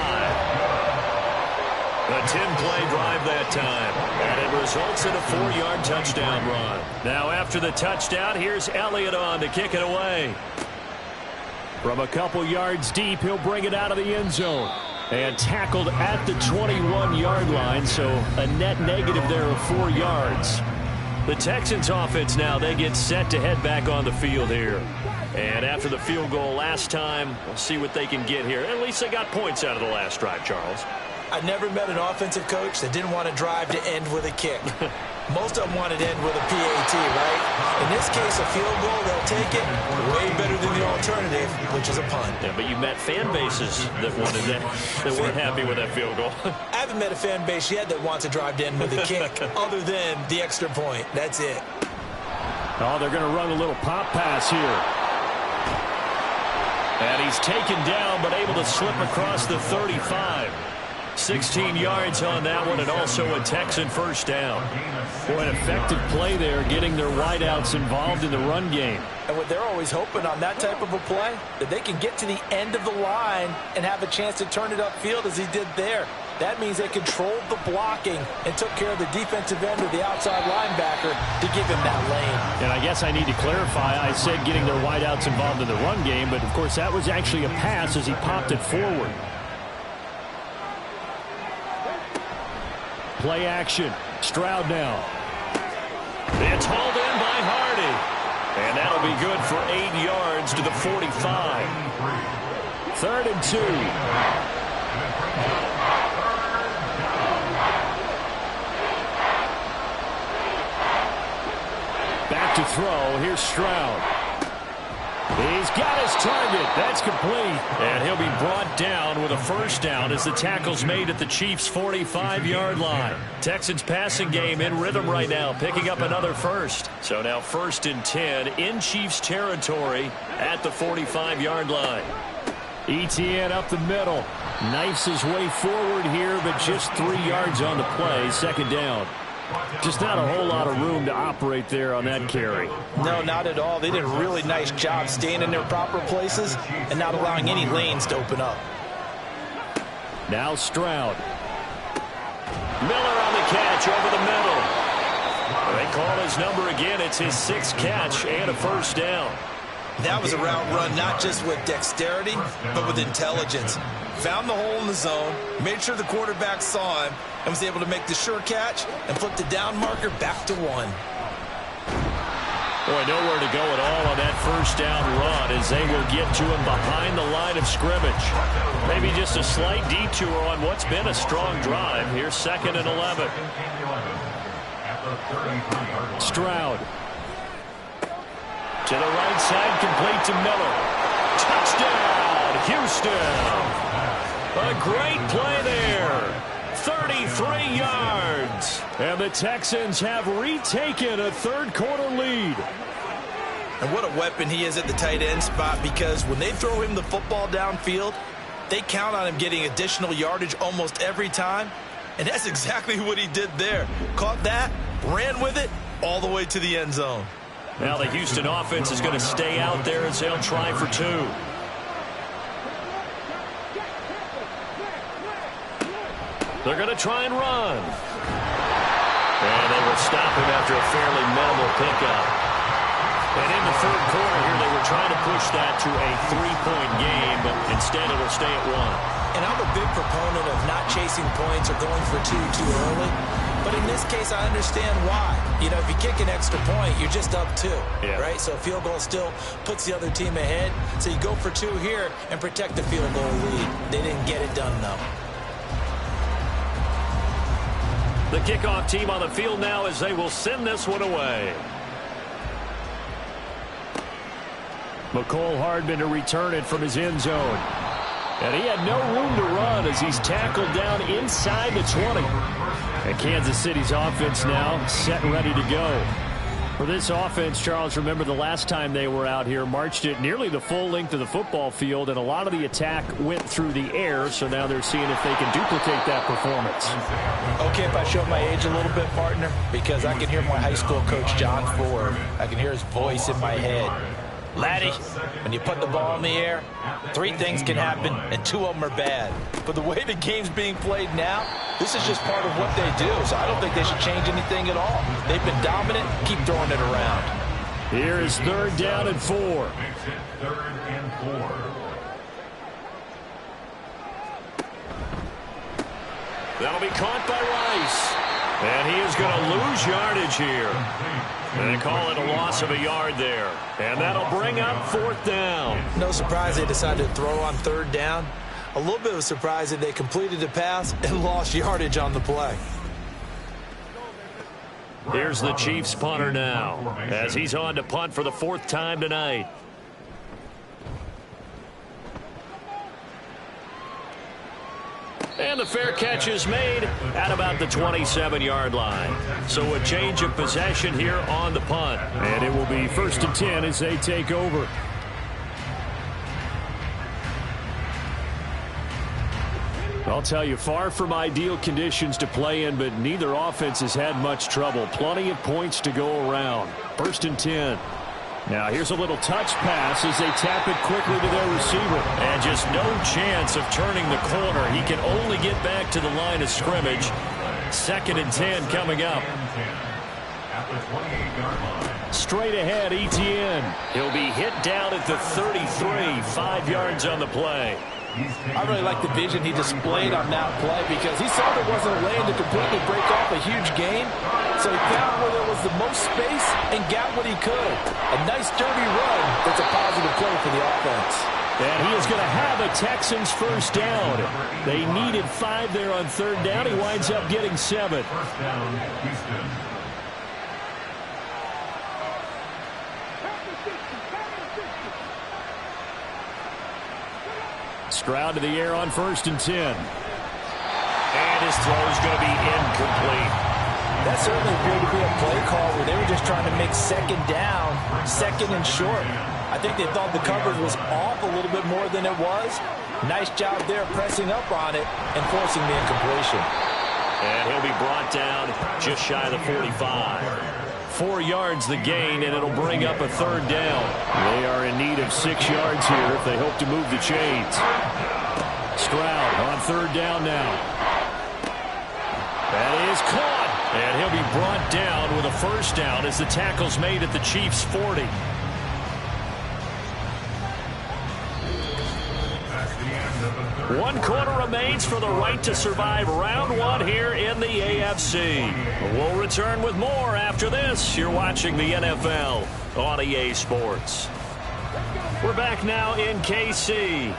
A 10-play drive that time. And it results in a 4-yard touchdown run. Now after the touchdown, here's Elliott on to kick it away. From a couple yards deep, he'll bring it out of the end zone. And tackled at the 21-yard line, so a net negative there of 4 yards. The Texans offense now, they get set to head back on the field here. And after the field goal last time, we'll see what they can get here. At least they got points out of the last drive, Charles. I never met an offensive coach that didn't want to drive to end with a kick. Most of them wanted to end with a PAT, right? In this case, a field goal, they'll take it way better than the alternative, which is a punt. Yeah, but you met fan bases that wanted that, that weren't happy with that field goal. I haven't met a fan base yet that wants to drive to end with a kick other than the extra point. That's it. Oh, they're going to run a little pop pass here. And he's taken down, but able to slip across the 35. 16 yards on that one, and also a Texan first down. Boy, an effective play there, getting their wideouts involved in the run game. And what they're always hoping on that type of a play, that they can get to the end of the line and have a chance to turn it upfield as he did there. That means they controlled the blocking and took care of the defensive end or the outside linebacker to give him that lane. And I guess I need to clarify, I said getting their wideouts involved in the run game, but of course that was actually a pass as he popped it forward. Play action. Stroud now. It's hauled in by Hardy. And that'll be good for 8 yards to the 45. 3rd and 2. Back to throw. Here's Stroud. He's got his target. That's complete. And he'll be brought down with a first down as the tackle's made at the Chiefs' 45-yard line. Texans passing game in rhythm right now, picking up another first. So now 1st and 10 in Chiefs territory at the 45-yard line. ETN up the middle. Knifes his way forward here, but just 3 yards on the play. 2nd down. Just not a whole lot of room to operate there on that carry. No, not at all. They did a really nice job staying in their proper places and not allowing any lanes to open up. Now Stroud. Miller on the catch over the middle. They call his number again. It's his 6th catch and a first down. That was a route run not just with dexterity, but with intelligence. Found the hole in the zone, made sure the quarterback saw him, and was able to make the sure catch and flip the down marker back to 1. Boy, nowhere to go at all on that first down run as they will get to him behind the line of scrimmage. Maybe just a slight detour on what's been a strong drive. Here's 2nd and 11. Stroud. To the right side, complete to Miller. Touchdown, Houston. A great play there. 33 yards. And the Texans have retaken a third-quarter lead. And what a weapon he is at the tight end spot, because when they throw him the football downfield, they count on him getting additional yardage almost every time. And that's exactly what he did there. Caught that, ran with it, all the way to the end zone. Now the Houston offense is going to stay out there as they'll try for 2. They're going to try and run. And they will stop him after a fairly minimal pickup. And in the third quarter here, they were trying to push that to a 3-point game, but instead it'll stay at 1. And I'm a big proponent of not chasing points or going for 2 too early. But in this case, I understand why. You know, if you kick an extra point, you're just up 2, right? So a field goal still puts the other team ahead. So you go for 2 here and protect the field goal lead. They didn't get it done, though. The kickoff team on the field now as they will send this one away. McCole Hardman to return it from his end zone. And he had no room to run as he's tackled down inside the 20. And Kansas City's offense now set and ready to go. For this offense, Charles, remember the last time they were out here, marched it nearly the full length of the football field, and a lot of the attack went through the air, so now they're seeing if they can duplicate that performance. Okay, if I show my age a little bit, partner, because I can hear my high school coach, John Ford. I can hear his voice in my head. Laddie, when you put the ball in the air, 3 things can happen, and 2 of them are bad. But the way the game's being played now, this is just part of what they do, so I don't think they should change anything at all. They've been dominant. Keep throwing it around. Here is 3rd down and 4. 3rd and 4. That'll be caught by Rice. And he is going to lose yardage here. And they call it a loss of a yard there. And that'll bring up 4th down. No surprise they decided to throw on 3rd down. A little bit of a surprise that they completed the pass and lost yardage on the play. Here's the Chiefs punter now as he's on to punt for the 4th time tonight. And the fair catch is made at about the 27-yard line. So a change of possession here on the punt. And it will be 1st and 10 as they take over. I'll tell you, far from ideal conditions to play in, but neither offense has had much trouble. Plenty of points to go around. 1st and 10. Now here's a little touch pass as they tap it quickly to their receiver. And just no chance of turning the corner. He can only get back to the line of scrimmage. 2nd and 10 coming up. Straight ahead, Etienne. He'll be hit down at the 33, 5 yards on the play. I really like the vision he displayed on that play because he saw there wasn't a lane to completely break off a huge gain. So he found where there was the most space and got what he could. A nice dirty run that's a positive play for the offense. And he is going to have a Texans 1st down. They needed 5 there on 3rd down. He winds up getting 7. 1st down, Houston. Stroud to the air on 1st and 10. And his throw is going to be incomplete. That certainly appeared to be a play call where they were just trying to make 2nd down, 2nd and short. I think they thought the coverage was off a little bit more than it was. Nice job there pressing up on it and forcing the incompletion. And he'll be brought down just shy of the 45. 4 yards the gain, and it'll bring up a 3rd down. They are in need of 6 yards here if they hope to move the chains. Stroud on 3rd down now. That is caught, and he'll be brought down with a 1st down as the tackle's made at the Chiefs' 40. 1 quarter remains for the right to survive round 1 here in the AFC. We'll return with more after this. You're watching the NFL on EA Sports. We're back now in KC.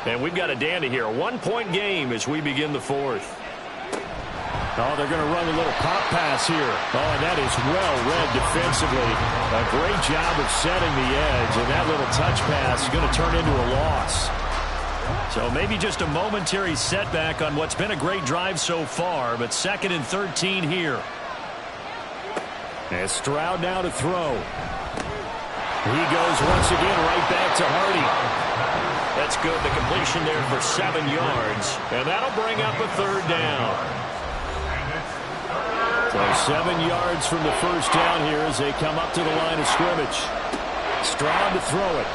And we've got a dandy here. A 1-point game as we begin the 4th. Oh, they're going to run a little pop pass here. Oh, and that is well read defensively. A great job of setting the edge, and that little touch pass is going to turn into a loss. So maybe just a momentary setback on what's been a great drive so far, but 2nd and 13 here. And Stroud now to throw. He goes once again right back to Hardy. That's good. The completion there for 7 yards, and that'll bring up a 3rd down. So 7 yards from the first down here as they come up to the line of scrimmage. Stroud to throw it.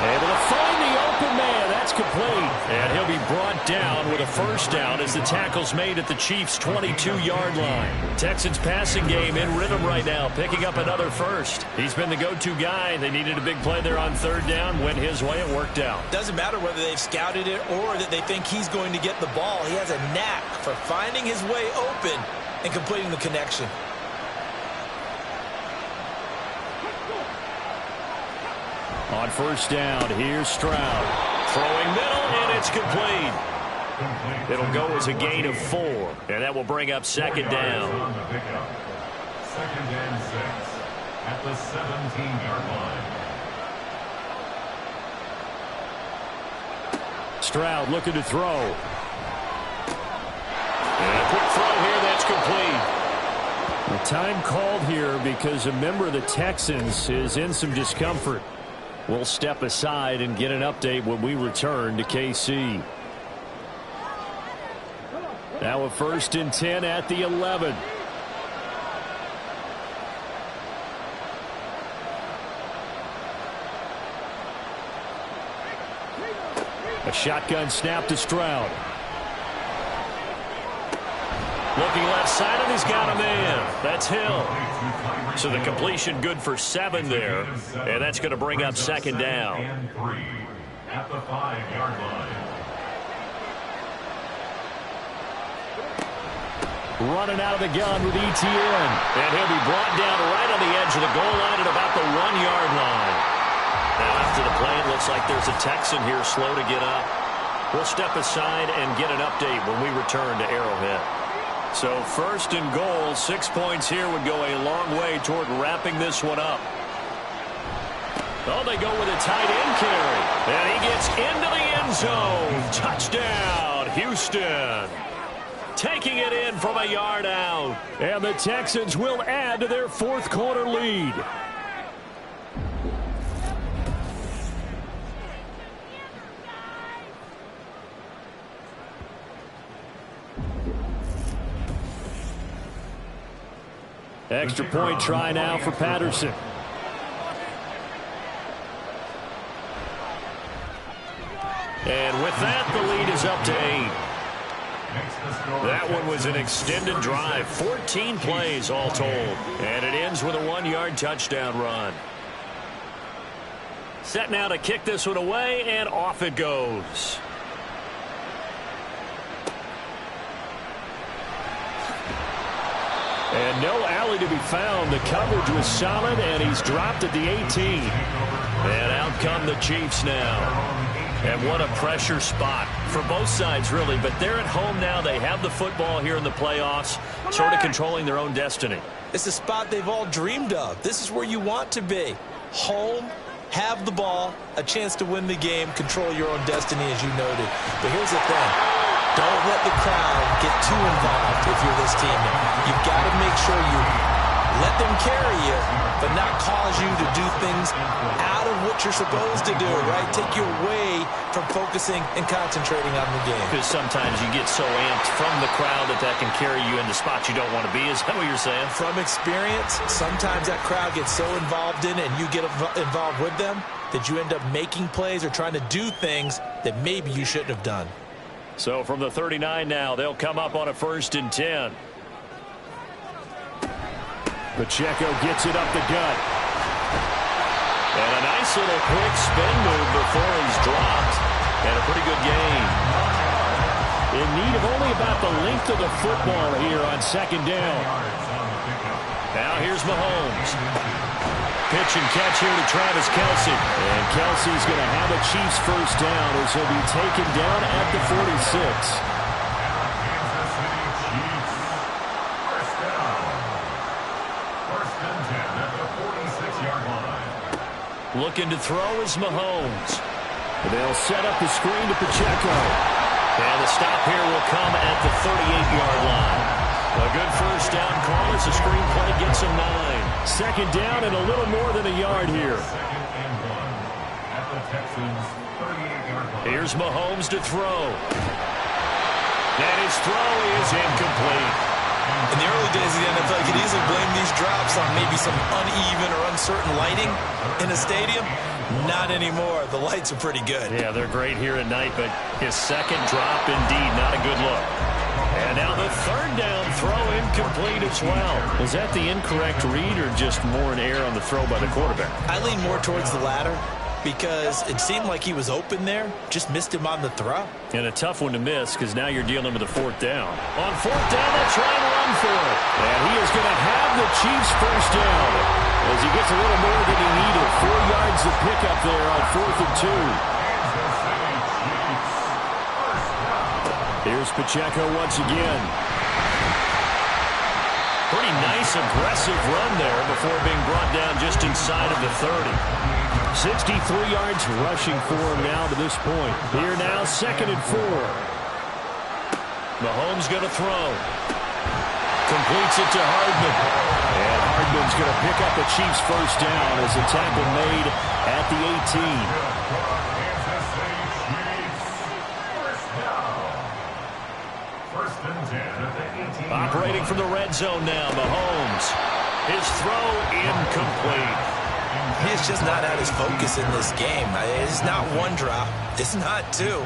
Able to find the open man. That's complete. And he'll be brought down with a 1st down as the tackle's made at the Chiefs' 22-yard line. Texans passing game in rhythm right now, picking up another 1st. He's been the go-to guy. They needed a big play there on 3rd down. Went his way. It worked out. Doesn't matter whether they've scouted it or that they think he's going to get the ball. He has a knack for finding his way open and completing the connection. On 1st down, here's Stroud. Throwing middle, and it's complete. It'll go as a gain of 4, and that will bring up 2nd down. 2nd and 6 at the 17-yard line. Stroud looking to throw. And a quick throw here, that's complete. The time called here because a member of the Texans is in some discomfort. We'll step aside and get an update when we return to KC. Now a 1st and 10 at the 11. A shotgun snap to Stroud. Looking left side, and he's got a man. That's Hill. So the completion good for 7 there, and that's going to bring up 2nd down. And 3 at the 5-yard line. Running out of the gun with ETN. And he'll be brought down right on the edge of the goal line at about the 1-yard line. Now after the play, it looks like there's a Texan here slow to get up. We'll step aside and get an update when we return to Arrowhead. So 1st and goal, 6 points here would go a long way toward wrapping this one up. Oh, they go with a tight end carry. And he gets into the end zone. Touchdown, Houston. Taking it in from a yard out. And the Texans will add to their 4th quarter lead. Extra point try now for Patterson. And with that, the lead is up to 8. That one was an extended drive. 14 plays all told. And it ends with a 1-yard touchdown run. Set now to kick this one away, and off it goes. And no alley to be found. The coverage was solid, and he's dropped at the 18. And out come the Chiefs now. And what a pressure spot for both sides, really. But they're at home now. They have the football here in the playoffs, sort of controlling their own destiny. It's a spot they've all dreamed of. This is where you want to be. Home, have the ball, a chance to win the game, control your own destiny, as you noted. But here's the thing. Don't let the crowd get too involved if you're this team. You've got to make sure you let them carry you, but not cause you to do things out of what you're supposed to do, right? Take you away from focusing and concentrating on the game. Because sometimes you get so amped from the crowd that can carry you into spots you don't want to be. Is that what you're saying? From experience, sometimes that crowd gets so involved in it and you get involved with them that you end up making plays or trying to do things that maybe you shouldn't have done. So from the 39 now, they'll come up on a 1st and 10. Pacheco gets it up the gut. And a nice little quick spin move before he's dropped. And a pretty good gain. In need of only about the length of the football here on second down. Now here's Mahomes. Pitch and catch here to Travis Kelce. And Kelce's going to have a Chiefs first down as he'll be taken down at the 46. Looking to throw is Mahomes. They'll set up the screen to Pacheco. And the stop here will come at the 38-yard line. A good first down call as the screen play gets him 9. Second down and a little more than a yard here. Here's Mahomes to throw. And his throw is incomplete. In the early days of the NFL, you could easily blame these drops on maybe some uneven or uncertain lighting in a stadium. Not anymore. The lights are pretty good. Yeah, they're great here at night, but his second drop, indeed, not a good look. And now the third down throw incomplete as well. Was that the incorrect read or just more in air on the throw by the quarterback? I lean more towards the latter because it seemed like he was open there, just missed him on the throw. And a tough one to miss because now you're dealing with a fourth down. On fourth down, they'll try and run for it. And he is going to have the Chiefs first down as he gets a little more than he needed. 4 yards to pick up there on 4th and 2. Here's Pacheco once again. Pretty nice aggressive run there before being brought down just inside of the 30. 63 yards rushing for him now to this point. Here now, 2nd and 4. Mahomes going to throw. Completes it to Hardman. And Hardman's going to pick up the Chiefs first down as a tackle made at the 18. Operating from the red zone now, Mahomes. His throw incomplete. He's just not at his focus in this game. It's not one drop. It's not two.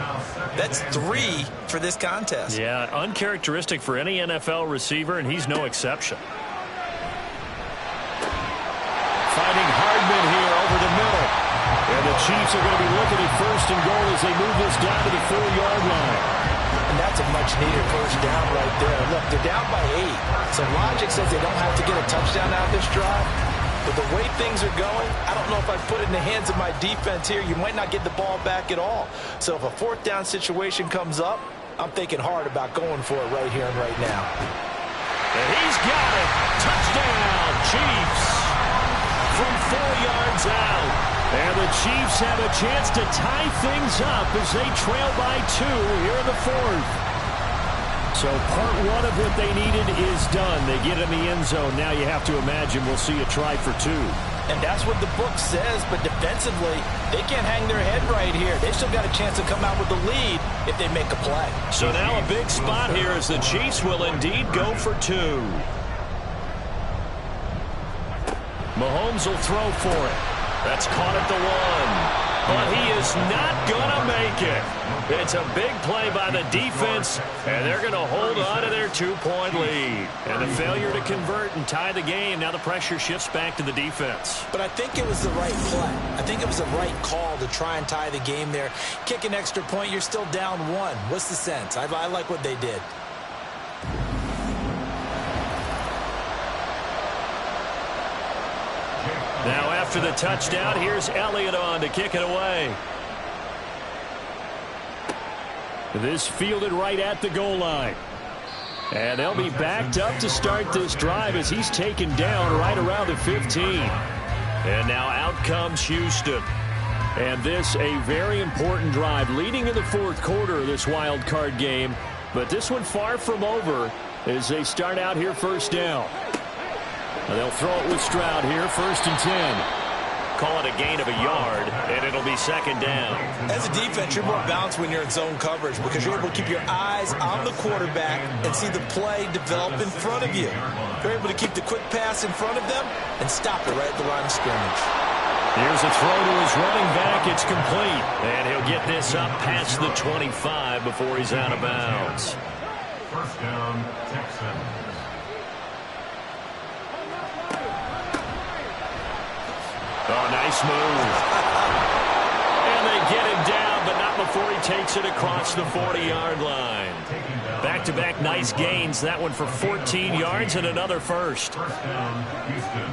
That's 3 for this contest. Yeah, uncharacteristic for any NFL receiver, and he's no exception. Fighting Hardman here over the middle. And the Chiefs are going to be looking at 1st and goal as they move this down to the 4-yard line. And that's a much-needed first down right there. Look, they're down by 8. So logic says they don't have to get a touchdown out of this drive. But the way things are going, I don't know if I put it in the hands of my defense here. You might not get the ball back at all. So if a 4th down situation comes up, I'm thinking hard about going for it right here and right now. And he's got it. Touchdown, Chiefs. From 4 yards out. And the Chiefs have a chance to tie things up as they trail by 2 here in the 4th. So part 1 of what they needed is done. They get in the end zone. Now you have to imagine we'll see a try for 2. And that's what the book says, but defensively, they can't hang their head right here. They still got a chance to come out with the lead if they make a play. So now a big spot here as the Chiefs will indeed go for 2. Mahomes will throw for it. That's caught at the 1. But he is not going to make it. It's a big play by the defense, and they're going to hold on to their 2-point lead. And the failure to convert and tie the game, now the pressure shifts back to the defense. But I think it was the right play. I think it was the right call to try and tie the game there. Kick an extra point, you're still down 1. What's the sense? I like what they did. Now after the touchdown, here's Elliott on to kick it away. This fielded right at the goal line. And they'll be backed up to start this drive as he's taken down right around the 15. And now out comes Houston. And this a very important drive leading in the 4th quarter of this wild card game. But this one far from over as they start out here first down. They'll throw it with Stroud here, 1st and 10. Call it a gain of a yard, and it'll be 2nd down. As a defense, you're more balanced when you're in zone coverage because you're able to keep your eyes on the quarterback and see the play develop in front of you. You're able to keep the quick pass in front of them and stop it right at the line of scrimmage. Here's a throw to his running back. It's complete. And he'll get this up past the 25 before he's out of bounds. First down, Texans. Oh, nice move. And they get him down, but not before he takes it across the 40-yard line. Back-to-back nice gains. That one for 14 yards and another first. First down, Houston.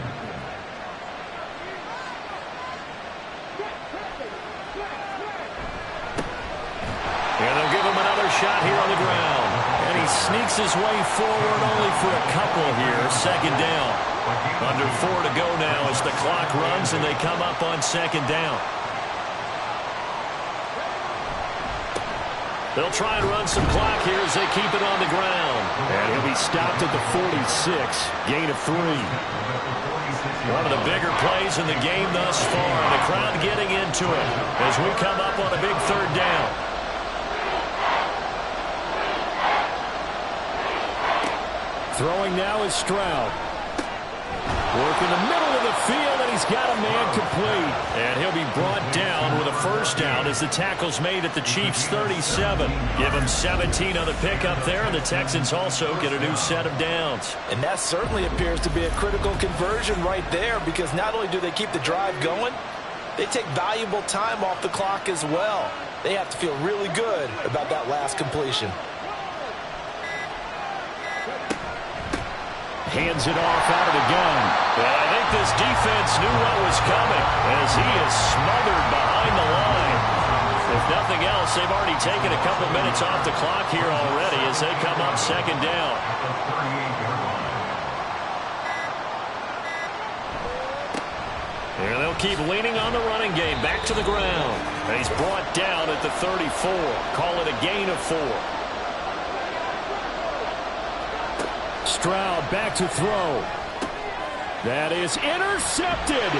And they'll give him another shot here on the ground. And he sneaks his way forward only for a couple here. Second down. Under 4 to go now as the clock runs and they come up on second down. They'll try and run some clock here as they keep it on the ground. And he'll be stopped at the 46. Gain of 3. One of the bigger plays in the game thus far. The crowd getting into it as we come up on a big third down. Throwing now is Stroud. Work in the middle of the field, and he's got a man complete. And he'll be brought down with a first down as the tackle's made at the Chiefs' 37. Give him 17 on the pickup there, and the Texans also get a new set of downs. And that certainly appears to be a critical conversion right there, because not only do they keep the drive going, they take valuable time off the clock as well. They have to feel really good about that last completion. Hands it off out of the gun. Well, I think this defense knew what was coming as he is smothered behind the line. If nothing else, they've already taken a couple minutes off the clock here already as they come up second down. And they'll keep leaning on the running game. Back to the ground. And he's brought down at the 34. Call it a gain of 4. Stroud back to throw. That is intercepted.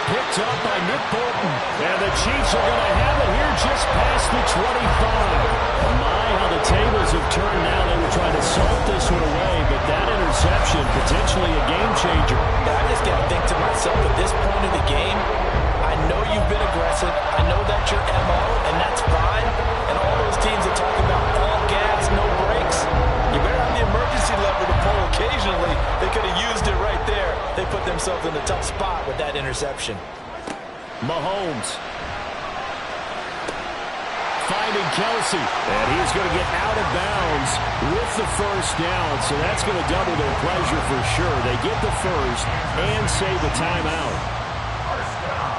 Picked up by Nick Bolton. And the Chiefs are going to have it here just past the 25. My, how the tables have turned now. They were trying to salt this one away, but that interception, potentially a game changer. I just got to think to myself at this point in the game, I know you've been aggressive. I know that's your MO, and that's fine. And all those teams that talk about all gas, no brakes, you better have the emergency lever to pull occasionally. They could have used it right there. They put themselves in a tough spot with that interception. Mahomes. Finding Kelsey. And he's going to get out of bounds with the first down. So that's going to double their pleasure for sure. They get the first and save a timeout. First down.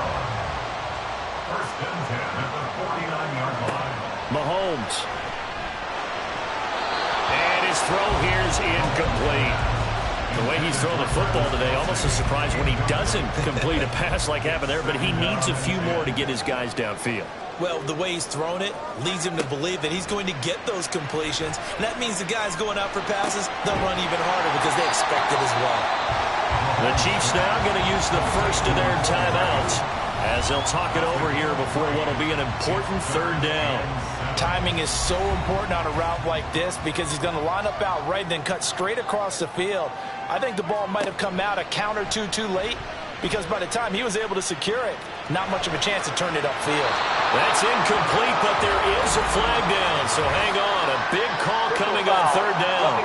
First and 10 at the 49-yard line. Mahomes. And his throw here is incomplete. The way he's throwing the football today, almost a surprise when he doesn't complete a pass like happened there, but he needs a few more to get his guys downfield. Well, the way he's thrown it leads him to believe that he's going to get those completions. And that means the guys going out for passes, they'll run even harder because they expect it as well. The Chiefs now going to use the first of their timeouts as they'll talk it over here before what will be an important third down. Timing is so important on a route like this because he's going to line up out right and then cut straight across the field. I think the ball might have come out a count or two too late because by the time he was able to secure it, not much of a chance to turn it upfield. That's incomplete, but there is a flag down, so hang on. A big call coming on third down.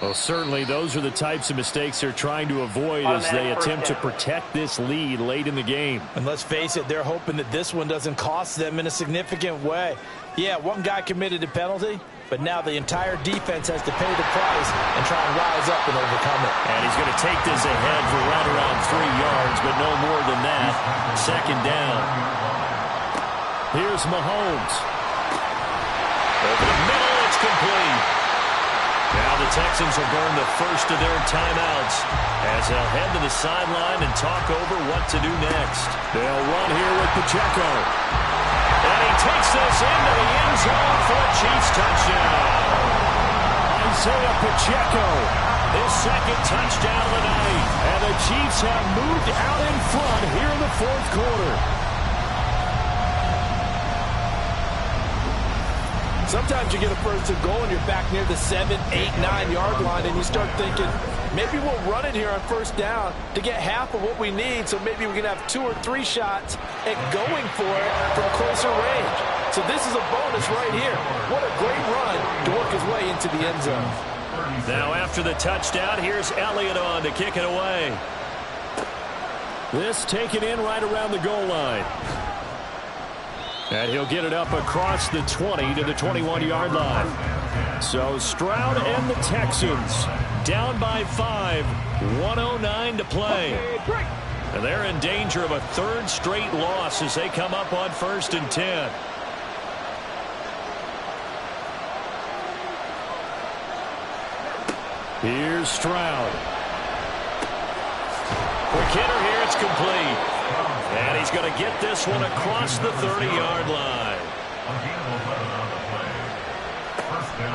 Well, certainly those are the types of mistakes they're trying to avoid as they attempt to protect this lead late in the game. And let's face it, they're hoping that this one doesn't cost them in a significant way. Yeah, one guy committed a penalty, but now the entire defense has to pay the price and try and rise up and overcome it. And he's going to take this ahead for right around 3 yards, but no more than that. Second down. Here's Mahomes. Over the middle, it's complete. Now the Texans will burn the first of their timeouts as they'll head to the sideline and talk over what to do next. They'll run here with Pacheco. And he takes this into the end zone for a Chiefs touchdown. Isaiah Pacheco. His second touchdown of the night. And the Chiefs have moved out in front here in the fourth quarter. Sometimes you get a first and goal and you're back near the 7, 8, 9-yard line and you start thinking, maybe we'll run it here on first down to get half of what we need, so maybe we can have 2 or 3 shots at going for it from closer range. So this is a bonus right here. What a great run to work his way into the end zone. Now after the touchdown, here's Elliott on to kick it away. This taken in right around the goal line. And he'll get it up across the 20 to the 21-yard line. So Stroud and the Texans down by 5, 1:09 to play. And they're in danger of a third straight loss as they come up on 1st and 10. Here's Stroud. Quick hitter here, it's complete. And he's going to get this one across the 30-yard line.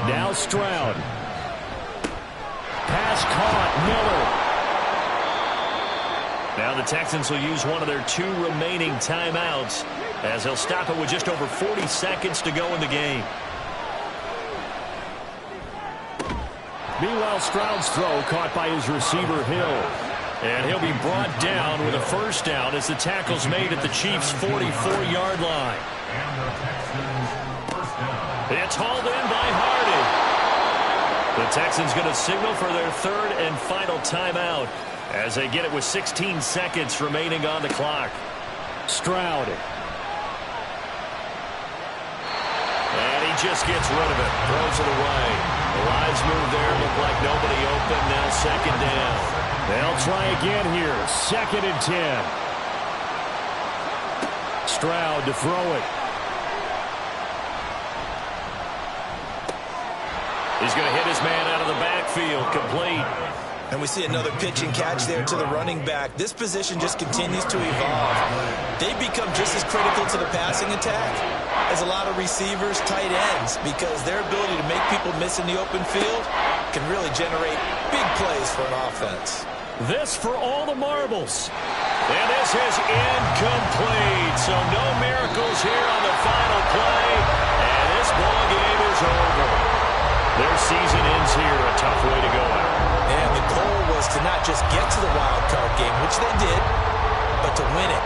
Now Stroud. Pass caught, Miller. Now the Texans will use one of their 2 remaining timeouts as they'll stop it with just over 40 seconds to go in the game. Meanwhile, Stroud's throw caught by his receiver, Hill. And he'll be brought down with a first down as the tackle's made at the Chiefs' 44-yard line. It's hauled in by Hardy. The Texans going to signal for their 3rd and final timeout as they get it with 16 seconds remaining on the clock. Stroud. And he just gets rid of it. Throws it away. The lines move there. Look like nobody open. Now 2nd down. They'll try again here. 2nd and 10. Stroud to throw it. He's going to hit his man out of the backfield. Complete. And we see another pitch and catch there to the running back. This position just continues to evolve. They become just as critical to the passing attack as a lot of receivers, tight ends, because their ability to make people miss in the open field can really generate big plays for an offense. This for all the marbles. And this is incomplete. So no miracles here on the final play. And this ball game is over. Their season ends here. A tough way to go out. And the goal was to not just get to the wild card game, which they did, but to win it.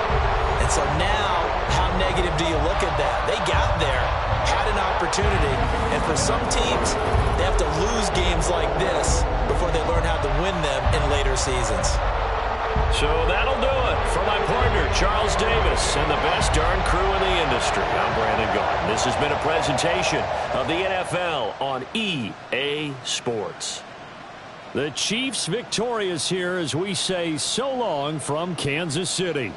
And so now, how negative do you look at that? They got there, had an opportunity, and for some teams, they have to lose games like this before they learn how to win them in later seasons. So that'll do it. For my partner, Charles Davis, and the best darn crew in the industry, I'm Brandon Gaudin. This has been a presentation of the NFL on EA Sports. The Chiefs victorious here as we say so long from Kansas City.